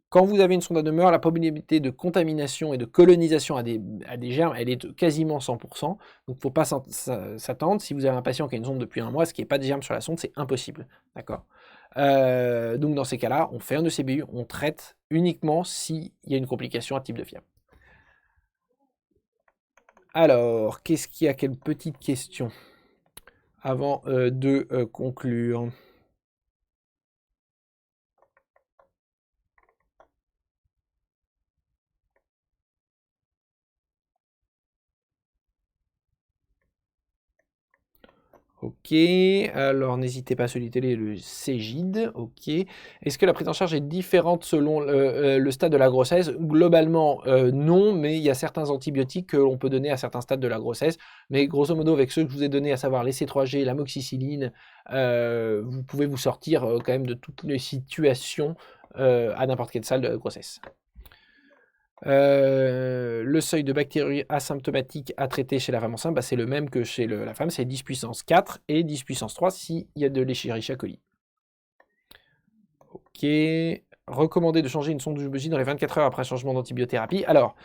quand vous avez une sonde à demeure, la probabilité de contamination et de colonisation à des germes, elle est de quasiment 100%. Donc il ne faut pas s'attendre. Si vous avez un patient qui a une sonde depuis un mois, ce qui n'est pas de germes sur la sonde, c'est impossible. D'accord. Donc dans ces cas-là, on fait un ECBU, on traite uniquement s'il y a une complication à type de fièvre. Alors, qu'est-ce qu'il y a? Quelle petite question avant de conclure? Ok, alors n'hésitez pas à solliciter le Cégide. Ok. Est-ce que la prise en charge est différente selon le stade de la grossesse? Globalement, non, mais il y a certains antibiotiques que l'on peut donner à certains stades de la grossesse. Mais grosso modo, avec ceux que je vous ai donnés, à savoir les C3G, l'amoxicilline, vous pouvez vous sortir quand même de toutes les situations à n'importe quelle salle de grossesse. Le seuil de bactéries asymptomatiques à traiter chez la femme enceinte, c'est le même que chez la femme, c'est 10 puissance 4 et 10 puissance 3 s'il y a de l'Escherichia coli. Ok. Recommandé de changer une sonde de bugie dans les 24 heures après un changement d'antibiothérapie. Alors,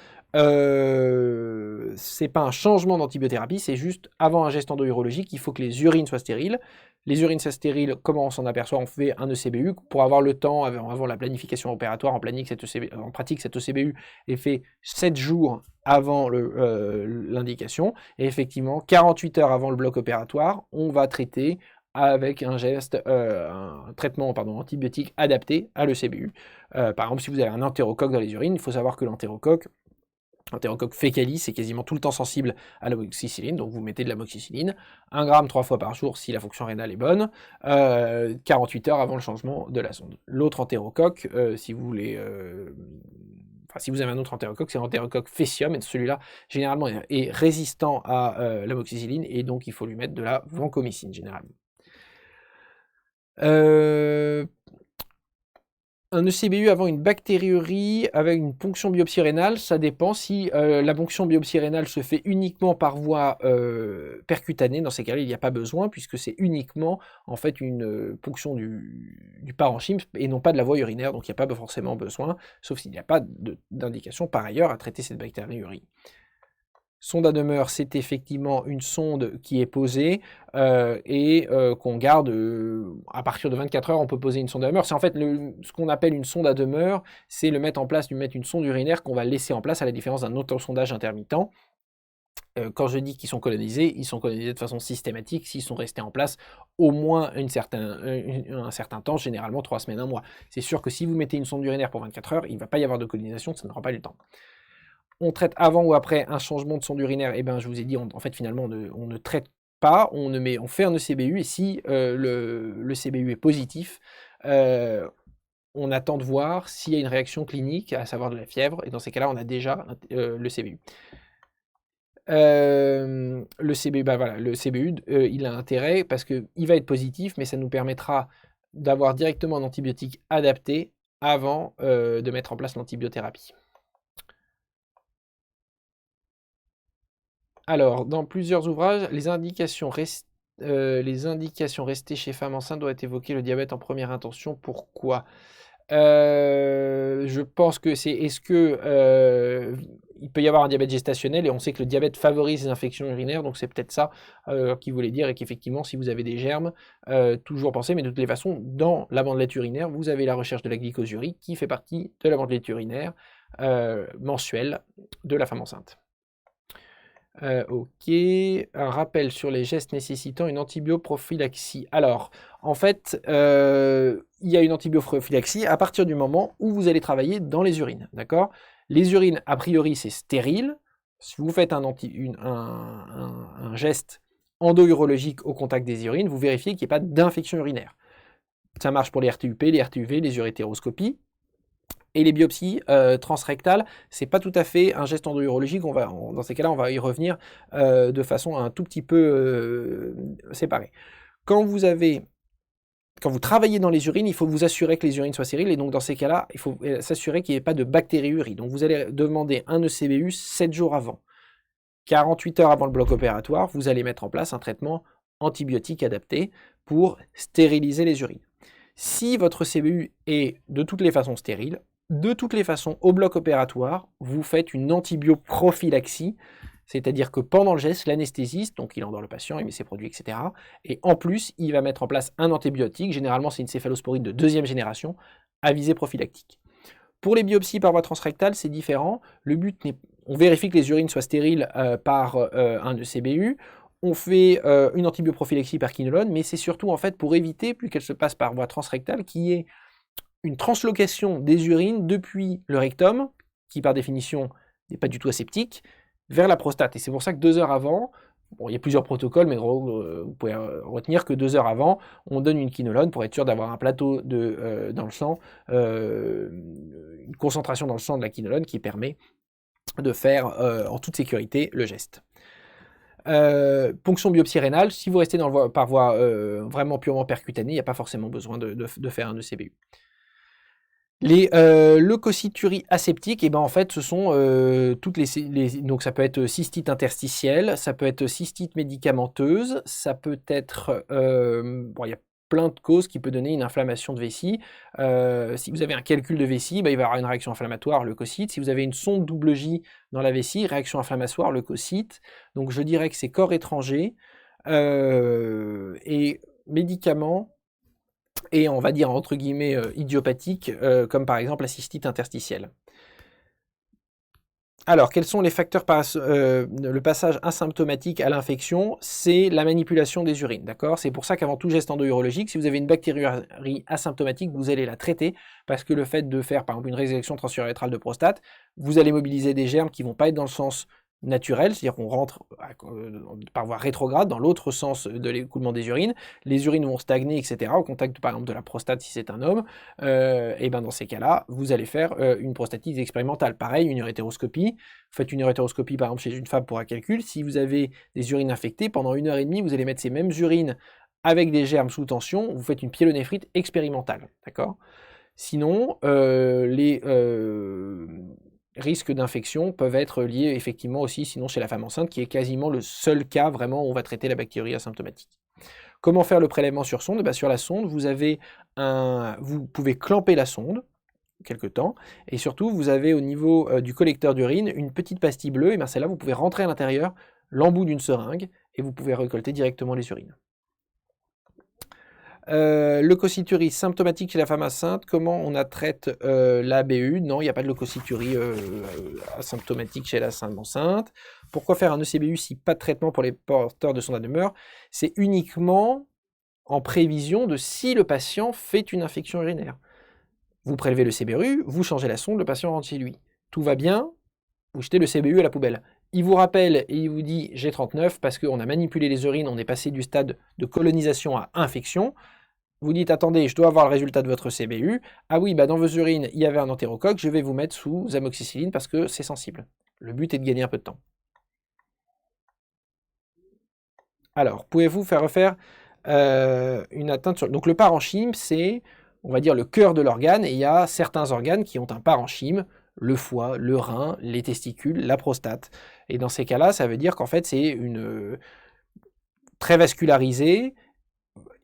c'est pas un changement d'antibiothérapie, c'est juste avant un geste endo-urologique, il faut que les urines soient stériles. Les urines soient stériles, comment on s'en aperçoit? On fait un ECBU pour avoir le temps, avant la planification opératoire. En pratique, cet ECBU est fait 7 jours avant l'indication. Et effectivement, 48 heures avant le bloc opératoire, on va traiter avec un traitement antibiotique adapté à l'ECBU. Par exemple, si vous avez un entérocoque dans les urines, il faut savoir que l'entérocoque fécalis, c'est quasiment tout le temps sensible à l'amoxicilline, donc vous mettez de l'amoxicilline, 1 gramme 3 fois par jour si la fonction rénale est bonne, 48 heures avant le changement de la sonde. L'autre entérocoque, si vous voulez... si vous avez un autre entérocoque, c'est l'entérocoque Faecium, et celui-là, généralement, est résistant à l'amoxicilline, et donc il faut lui mettre de la vancomycine, généralement. Un ECBU avant une bactériurie avec une ponction biopsie rénale, ça dépend. Si la ponction biopsie rénale se fait uniquement par voie percutanée, dans ces cas-là, il n'y a pas besoin, puisque c'est uniquement en fait une ponction du parenchyme et non pas de la voie urinaire, donc il n'y a pas forcément besoin, sauf s'il n'y a pas d'indication par ailleurs à traiter cette bactériurie. Sonde à demeure, c'est effectivement une sonde qui est posée et qu'on garde à partir de 24 heures, on peut poser une sonde à demeure. C'est en fait ce qu'on appelle une sonde à demeure, c'est mettre une sonde urinaire qu'on va laisser en place à la différence d'un autosondage intermittent. Quand je dis qu'ils sont colonisés de façon systématique s'ils sont restés en place au moins un certain temps, généralement 3 semaines, 1 mois. C'est sûr que si vous mettez une sonde urinaire pour 24 heures, il ne va pas y avoir de colonisation, ça ne prend pas le temps. On traite avant ou après un changement de sonde urinaire, et je vous ai dit, en fait, finalement, on ne traite pas, on fait un ECBU, et si le CBU est positif, on attend de voir s'il y a une réaction clinique, à savoir de la fièvre, et dans ces cas-là, on a déjà le CBU. Le CBU, le CBU, il a intérêt parce qu'il va être positif, mais ça nous permettra d'avoir directement un antibiotique adapté avant de mettre en place l'antibiothérapie. Alors, dans plusieurs ouvrages, les indications restées chez femmes enceintes doivent évoquer le diabète en première intention. Pourquoi? Je pense que c'est... il peut y avoir un diabète gestationnel et on sait que le diabète favorise les infections urinaires, donc c'est peut-être ça qu'il voulait dire et qu'effectivement, si vous avez des germes, toujours pensez, mais de toutes les façons, dans la bandelette urinaire, vous avez la recherche de la glycosurie qui fait partie de la bandelette urinaire mensuelle de la femme enceinte. Ok, un rappel sur les gestes nécessitant une antibioprophylaxie. Alors, en fait, il y a une antibioprophylaxie à partir du moment où vous allez travailler dans les urines, d'accord? Les urines, a priori, c'est stérile. Si vous faites un geste endo-urologique au contact des urines, vous vérifiez qu'il n'y a pas d'infection urinaire. Ça marche pour les RTUP, les RTUV, les urétéroscopies. Et les biopsies transrectales, c'est pas tout à fait un geste endo-urologique. Dans ces cas-là, on va y revenir de façon un tout petit peu séparée. Quand vous travaillez dans les urines, il faut vous assurer que les urines soient stériles. Et donc, dans ces cas-là, il faut s'assurer qu'il n'y ait pas de bactériurie. Donc, vous allez demander un ECBU 7 jours avant. 48 heures avant le bloc opératoire, vous allez mettre en place un traitement antibiotique adapté pour stériliser les urines. Si votre CBU est de toutes les façons stérile, de toutes les façons, au bloc opératoire, vous faites une antibioprophylaxie, c'est-à-dire que pendant le geste, l'anesthésiste, donc il endort le patient, il met ses produits, etc. Et en plus, il va mettre en place un antibiotique, généralement c'est une céphalosporine de 2e génération, à visée prophylactique. Pour les biopsies par voie transrectale, c'est différent. Le but n'est... On vérifie que les urines soient stériles par un ECBU. On fait une antibioprophylaxie par quinolone, mais c'est surtout en fait pour éviter, plus qu'elle se passe par voie transrectale, qu'il y ait une translocation des urines depuis le rectum, qui par définition n'est pas du tout aseptique, vers la prostate. Et c'est pour ça que 2 heures avant, bon, il y a plusieurs protocoles, mais vous pouvez retenir que 2 heures avant, on donne une quinolone pour être sûr d'avoir un plateau dans le sang, une concentration dans le sang de la quinolone qui permet de faire en toute sécurité le geste. Ponction biopsie rénale, si vous restez par voie vraiment purement percutanée, il n'y a pas forcément besoin de faire un ECBU. Les leucocyturies aseptiques, et ben en fait, ce sont toutes donc ça peut être cystite interstitielle, ça peut être cystite médicamenteuse, ça peut être bon, il y a plein de causes qui peuvent donner une inflammation de vessie. Si vous avez un calcul de vessie, ben, il va y avoir une réaction inflammatoire, leucocyte. Si vous avez une sonde double J dans la vessie, réaction inflammatoire, leucocyte. Donc je dirais que c'est corps étranger et médicaments, et on va dire entre guillemets idiopathiques, comme par exemple la cystite interstitielle. Alors, quels sont les facteurs le passage asymptomatique à l'infection? C'est la manipulation des urines, d'accord? C'est pour ça qu'avant tout geste endo-urologique, si vous avez une bactériurie asymptomatique, vous allez la traiter, parce que le fait de faire par exemple une résection transurétrale de prostate, vous allez mobiliser des germes qui ne vont pas être dans le sens naturel, c'est-à-dire qu'on rentre par voie rétrograde, dans l'autre sens de l'écoulement des urines, les urines vont stagner, etc., au contact par exemple de la prostate si c'est un homme, et ben dans ces cas-là, vous allez faire une prostatite expérimentale. Pareil, une urétéroscopie, vous faites une urétéroscopie par exemple chez une femme pour un calcul, si vous avez des urines infectées, pendant 1h30, vous allez mettre ces mêmes urines avec des germes sous tension, vous faites une pyélonéphrite expérimentale, d'accord? Sinon, les risques d'infection peuvent être liés effectivement aussi, sinon chez la femme enceinte, qui est quasiment le seul cas vraiment où on va traiter la bactérie asymptomatique. Comment faire le prélèvement sur sonde? Ben, sur la sonde, vous pouvez clamper la sonde quelque temps, et surtout vous avez au niveau du collecteur d'urine une petite pastille bleue, et bien celle-là vous pouvez rentrer à l'intérieur l'embout d'une seringue, et vous pouvez récolter directement les urines. Leucocyturie symptomatique chez la femme enceinte, comment on traite l'ABU? Non, il n'y a pas de leucocyturie asymptomatique chez la femme enceinte. Pourquoi faire un ECBU si pas de traitement pour les porteurs de sonde à demeure? C'est uniquement en prévision de si le patient fait une infection urinaire. Vous prélevez le CBU, vous changez la sonde, le patient rentre chez lui. Tout va bien, vous jetez le CBU à la poubelle. Il vous rappelle et il vous dit j'ai 39 parce qu'on a manipulé les urines, on est passé du stade de colonisation à infection. Vous dites attendez, je dois avoir le résultat de votre CBU. Ah oui, bah dans vos urines, il y avait un entérocoque, je vais vous mettre sous amoxicilline parce que c'est sensible. Le but est de gagner un peu de temps. Alors, pouvez-vous faire refaire une atteinte sur... Donc le parenchyme, c'est, on va dire, le cœur de l'organe, et il y a certains organes qui ont un parenchyme, le foie, le rein, les testicules, la prostate. Et dans ces cas-là, ça veut dire qu'en fait, c'est une très vascularisé,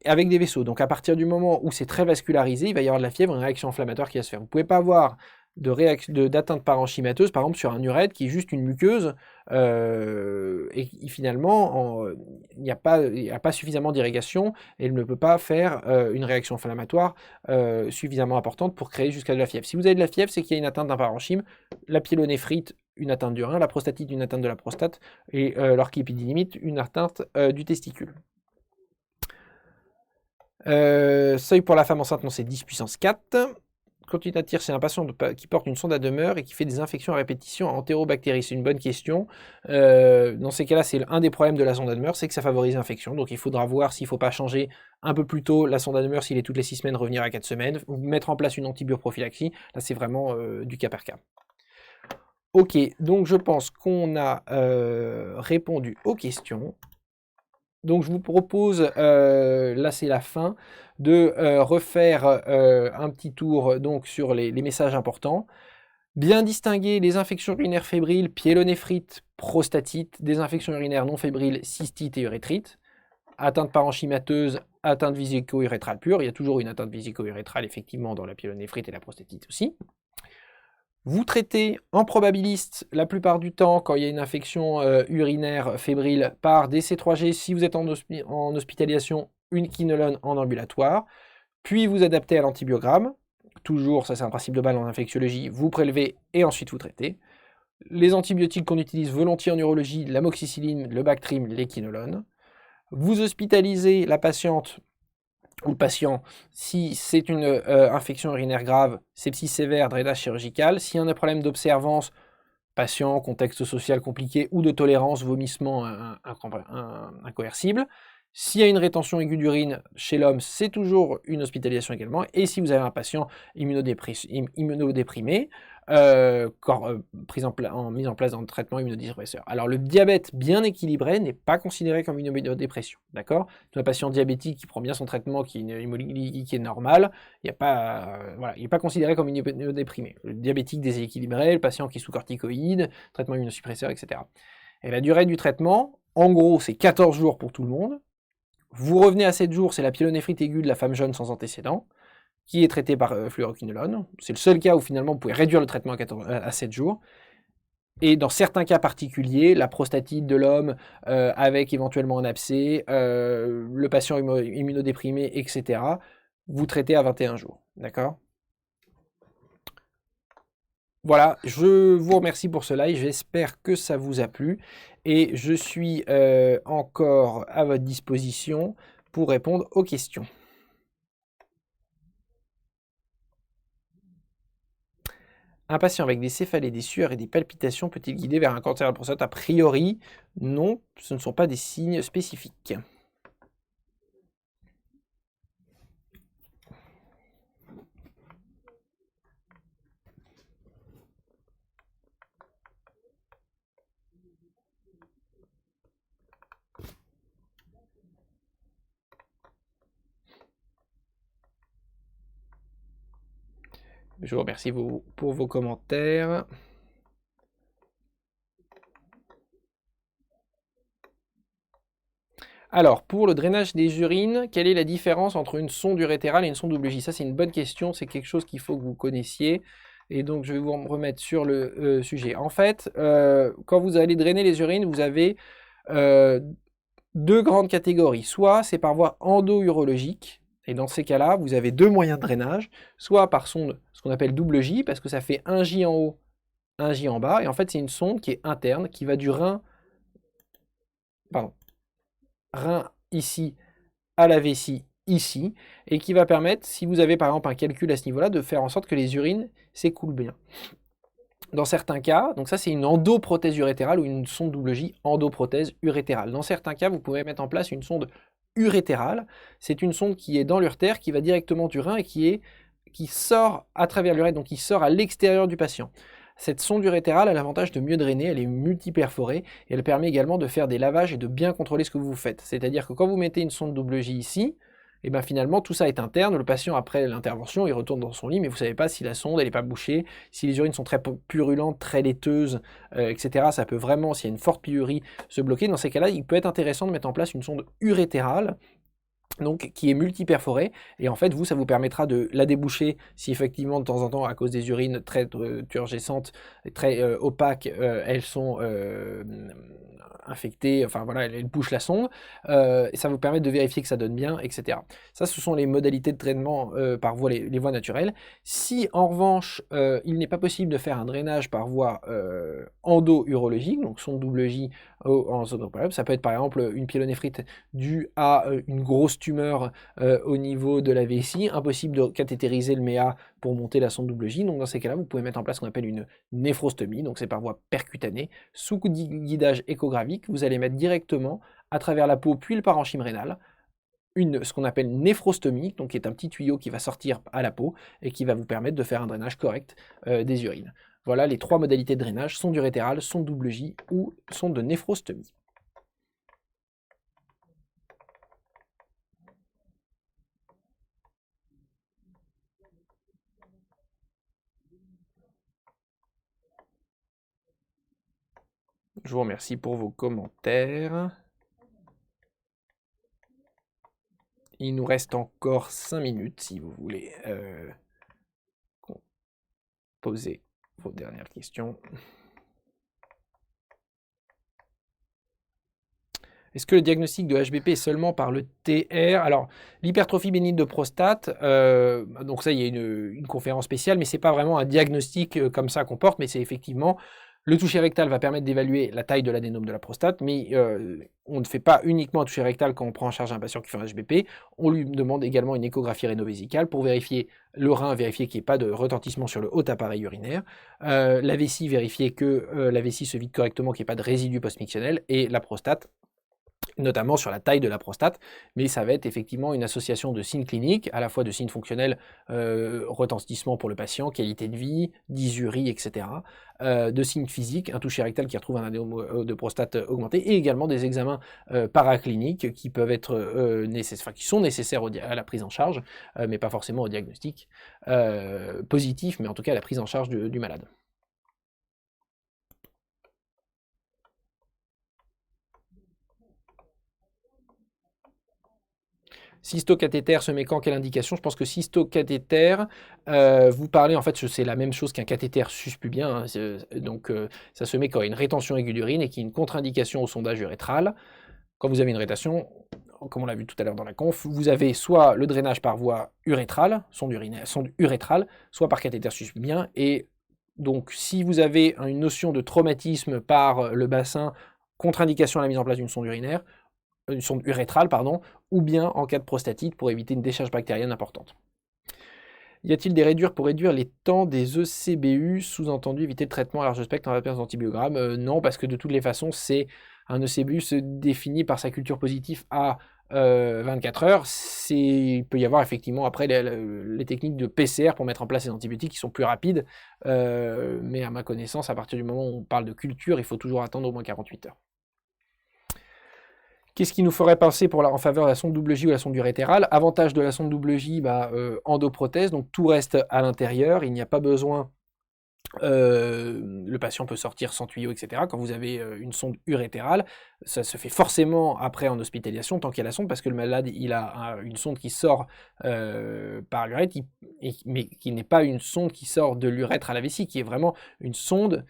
avec des vaisseaux. Donc à partir du moment où c'est très vascularisé, il va y avoir de la fièvre, une réaction inflammatoire qui va se faire. Vous ne pouvez pas avoir d'atteinte parenchymateuse, par exemple sur un urètre qui est juste une muqueuse, et finalement, il n'y a pas suffisamment d'irrigation, et elle ne peut pas faire une réaction inflammatoire suffisamment importante pour créer jusqu'à de la fièvre. Si vous avez de la fièvre, c'est qu'il y a une atteinte d'un parenchyme, la pyélonéphrite, une atteinte du rein, la prostatite, une atteinte de la prostate, et l'orchipédinymite, une atteinte du testicule. Seuil pour la femme enceinte, non, c'est 10 puissance 4. Continuatir, c'est un patient qui porte une sonde à demeure et qui fait des infections à répétition à entérobactéries. C'est une bonne question. Dans ces cas-là, c'est un des problèmes de la sonde à demeure, c'est que ça favorise l'infection. Donc il faudra voir s'il ne faut pas changer un peu plus tôt la sonde à demeure, s'il est toutes les 6 semaines, revenir à 4 semaines, ou mettre en place une antibioprophylaxie. Là, c'est vraiment du cas par cas. Ok, donc je pense qu'on a répondu aux questions. Donc je vous propose, là c'est la fin, de refaire un petit tour donc, sur les messages importants. Bien distinguer les infections urinaires fébriles, pyélonéphrite, prostatite, des infections urinaires non fébriles, cystite et urétrite, atteinte parenchymateuse, atteinte vésico-urétrale pure. Il y a toujours une atteinte vésico-urétrale effectivement dans la pyélonéphrite et la prostatite aussi. Vous traitez en probabiliste la plupart du temps quand il y a une infection urinaire fébrile par des C3G si vous êtes en hospitalisation, une quinolone en ambulatoire, puis vous adaptez à l'antibiogramme, toujours, ça c'est un principe de base en infectiologie, vous prélevez et ensuite vous traitez. Les antibiotiques qu'on utilise volontiers en urologie, l'amoxicilline, le Bactrim, les quinolones. Vous hospitalisez la patiente ou le patient, si c'est une infection urinaire grave, sepsis sévère, drainage chirurgical. S'il y a un problème d'observance, patient, contexte social compliqué ou de tolérance, vomissement incoercible. S'il y a une rétention aiguë d'urine chez l'homme, c'est toujours une hospitalisation également. Et si vous avez un patient immunodéprimé, mise en place dans le traitement immunodépresseur. Alors le diabète bien équilibré n'est pas considéré comme une immunodépression, d'accord? Un patient diabétique qui prend bien son traitement, qui est normal, il n'est pas considéré comme une immunodéprimé. Le diabétique déséquilibré, le patient qui est sous corticoïdes, traitement immunosuppresseur, etc. Et la durée du traitement, en gros, c'est 14 jours pour tout le monde. Vous revenez à 7 jours, c'est la pyélonéphrite aiguë de la femme jeune sans antécédent, qui est traitée par fluoroquinolone. C'est le seul cas où finalement vous pouvez réduire le traitement à 7 jours. Et dans certains cas particuliers, la prostatite de l'homme avec éventuellement un abcès, le patient immunodéprimé, etc., vous traitez à 21 jours. D'accord ? Voilà, je vous remercie pour ce live, j'espère que ça vous a plu et je suis encore à votre disposition pour répondre aux questions. Un patient avec des céphalées, des sueurs et des palpitations peut-il guider vers un cancer de la prostate? A priori, non, ce ne sont pas des signes spécifiques. Je vous remercie pour vos commentaires. Alors, pour le drainage des urines, quelle est la différence entre une sonde urétérale et une sonde double J? Ça, c'est une bonne question, c'est quelque chose qu'il faut que vous connaissiez. Et donc, je vais vous remettre sur le sujet. En fait, quand vous allez drainer les urines, vous avez deux grandes catégories. Soit c'est par voie endo-urologique, et dans ces cas-là, vous avez deux moyens de drainage, soit par sonde, ce qu'on appelle double J, parce que ça fait un J en haut, un J en bas, et en fait c'est une sonde qui est interne, qui va du rein ici à la vessie ici, et qui va permettre, si vous avez par exemple un calcul à ce niveau-là, de faire en sorte que les urines s'écoulent bien. Dans certains cas, donc ça c'est une endoprothèse urétérale ou une sonde double J endoprothèse urétérale. Dans certains cas, vous pouvez mettre en place une sonde urétérale. C'est une sonde qui est dans l'urtère, qui va directement du rein et qui sort à travers l'urètre, donc qui sort à l'extérieur du patient. Cette sonde urétérale a l'avantage de mieux drainer, elle est multiperforée et elle permet également de faire des lavages et de bien contrôler ce que vous faites. C'est-à-dire que quand vous mettez une sonde double J ici, et bien finalement tout ça est interne, le patient après l'intervention il retourne dans son lit, mais vous ne savez pas si la sonde elle n'est pas bouchée, si les urines sont très purulentes, très laiteuses, etc. Ça peut vraiment, s'il y a une forte pyurie, se bloquer. Dans ces cas-là, il peut être intéressant de mettre en place une sonde urétérale donc qui est multiperforée, et en fait, ça vous permettra de la déboucher si effectivement de temps en temps, à cause des urines très turgescentes, très opaques, elles sont infectées, enfin voilà, elles bouchent la sonde, et ça vous permet de vérifier que ça donne bien, etc. Ça, ce sont les modalités de traitement par voie, les voies naturelles. Si en revanche, il n'est pas possible de faire un drainage par voie endo-urologique, donc sonde double J en zone opérable, ça peut être par exemple une pyélonéphrite due à une grosse tumeur au niveau de la vessie, impossible de cathétériser le MEA pour monter la sonde double J. Donc dans ces cas-là, vous pouvez mettre en place ce qu'on appelle une néphrostomie, donc c'est par voie percutanée, sous guidage échographique. Vous allez mettre directement à travers la peau puis le parenchyme rénal ce qu'on appelle une néphrostomie, donc qui est un petit tuyau qui va sortir à la peau et qui va vous permettre de faire un drainage correct des urines. Voilà les 3 modalités de drainage, sonde urétérale, sonde double J ou sonde de néphrostomie. Je vous remercie pour vos commentaires. Il nous reste encore 5 minutes si vous voulez poser vos dernières questions. Est-ce que le diagnostic de HBP est seulement par le TR? Alors, l'hypertrophie bénigne de prostate, donc ça, il y a une conférence spéciale, mais ce n'est pas vraiment un diagnostic comme ça qu'on porte, mais c'est effectivement, le toucher rectal va permettre d'évaluer la taille de l'adénome de la prostate, mais on ne fait pas uniquement un toucher rectal quand on prend en charge un patient qui fait un HBP, on lui demande également une échographie rénovésicale pour vérifier le rein, vérifier qu'il n'y ait pas de retentissement sur le haut appareil urinaire, la vessie, vérifier que la vessie se vide correctement, qu'il n'y ait pas de résidus post-mictionnels, et la prostate, notamment sur la taille de la prostate, mais ça va être effectivement une association de signes cliniques, à la fois de signes fonctionnels, retentissement pour le patient, qualité de vie, dysurie, etc., de signes physiques, un toucher rectal qui retrouve un adénome de prostate augmenté, et également des examens paracliniques qui peuvent être nécessaires, qui sont nécessaires à la prise en charge, mais pas forcément au diagnostic positif, mais en tout cas à la prise en charge du malade. Cystocathéter se met quand? Quelle indication? Je pense que cystocathéter, vous parlez, en fait, c'est la même chose qu'un cathéter suspubien, hein, donc ça se met quand il y a une rétention aiguë d'urine et qu'il y a une contre-indication au sondage urétral. Quand vous avez une rétention, comme on l'a vu tout à l'heure dans la conf, vous avez soit le drainage par voie urétrale, sonde urétrale, soit par cathéter suspubien, et donc si vous avez une notion de traumatisme par le bassin, contre-indication à la mise en place d'une sonde urétrale, pardon, ou bien en cas de prostatite pour éviter une décharge bactérienne importante. Y a-t-il des réduire pour réduire les temps des ECBU, sous-entendu éviter le traitement à large spectre en l'absence d'antibiogramme? Non, parce que de toutes les façons, un ECBU se définit par sa culture positive à 24 heures. Il peut y avoir effectivement après les techniques de PCR pour mettre en place les antibiotiques qui sont plus rapides, mais à ma connaissance, à partir du moment où on parle de culture, il faut toujours attendre au moins 48 heures. Qu'est-ce qui nous ferait penser en faveur de la sonde double J ou la sonde urétérale? Avantage de la sonde double J, endoprothèse, donc tout reste à l'intérieur, il n'y a pas besoin, le patient peut sortir sans tuyau, etc. Quand vous avez une sonde urétérale, ça se fait forcément après en hospitalisation, tant qu'il y a la sonde, parce que le malade, il a une sonde qui sort par l'urètre, mais qui n'est pas une sonde qui sort de l'urètre à la vessie, qui est vraiment une sonde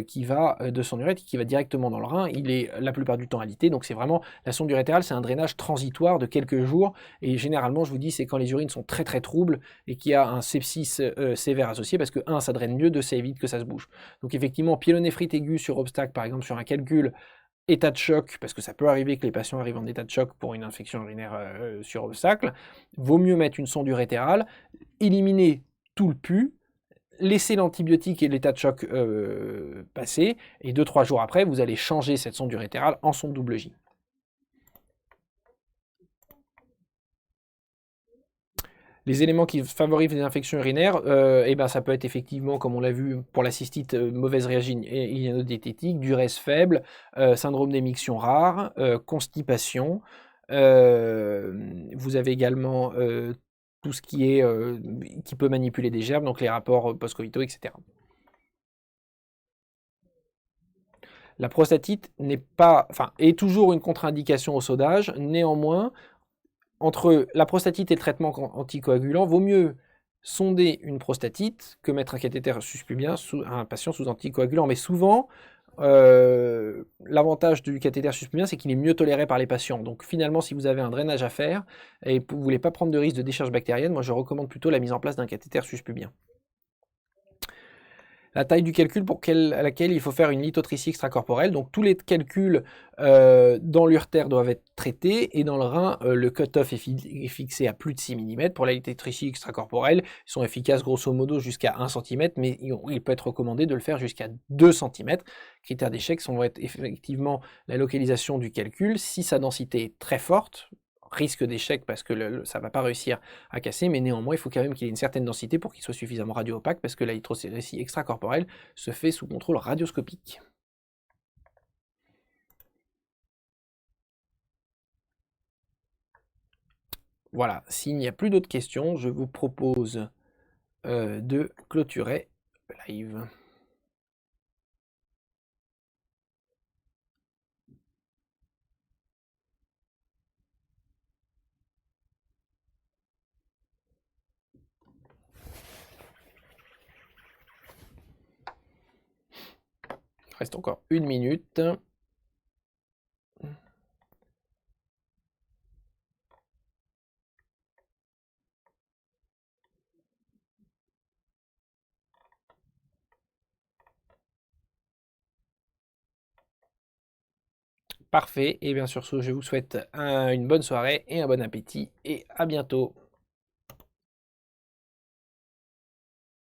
qui va de son urètre, qui va directement dans le rein. Il est la plupart du temps alité, donc c'est vraiment, la sonde urétérale, c'est un drainage transitoire de quelques jours, et généralement, je vous dis, c'est quand les urines sont très très troubles et qu'il y a un sepsis sévère associé, parce que ça draine mieux, ça évite que ça se bouge. Donc effectivement, pyélonéphrite aiguë sur obstacle, par exemple sur un calcul, état de choc, parce que ça peut arriver que les patients arrivent en état de choc pour une infection urinaire sur obstacle, vaut mieux mettre une sonde urétérale, éliminer tout le pus, laisser l'antibiotique et l'état de choc passer, et 2-3 jours après, vous allez changer cette sonde urétérale en sonde double J. Les éléments qui favorisent les infections urinaires, ça peut être effectivement, comme on l'a vu pour la cystite, mauvaise réagine hygiéno-diététique, duresse faible, syndrome d'émictions rare, constipation. Vous avez également tout ce qui peut manipuler des germes, donc les rapports post-coïtaux, etc. La prostatite est toujours une contre-indication au sodage, néanmoins, entre la prostatite et le traitement anticoagulant, vaut mieux sonder une prostatite que mettre un cathéter suspubien sous un patient sous anticoagulant. Mais souvent, l'avantage du cathéter suspubien, c'est qu'il est mieux toléré par les patients. Donc finalement, si vous avez un drainage à faire et vous ne voulez pas prendre de risque de décharge bactérienne, moi je recommande plutôt la mise en place d'un cathéter suspubien. La taille du calcul à laquelle il faut faire une lithotricie extracorporelle. Donc tous les calculs dans l'urtère doivent être traités et dans le rein, le cut-off est fixé à plus de 6 mm. Pour la lithotricie extracorporelle, ils sont efficaces grosso modo jusqu'à 1 cm, mais il peut être recommandé de le faire jusqu'à 2 cm. Critères d'échec va être effectivement la localisation du calcul. Si sa densité est très forte, risque d'échec parce que ça ne va pas réussir à casser, mais néanmoins, il faut quand même qu'il ait une certaine densité pour qu'il soit suffisamment radio-opaque, parce que la lithotricie extracorporelle se fait sous contrôle radioscopique. Voilà, s'il n'y a plus d'autres questions, je vous propose de clôturer le live. Il reste encore 1 minute. Parfait, et bien sur ce, je vous souhaite une bonne soirée et un bon appétit, et à bientôt.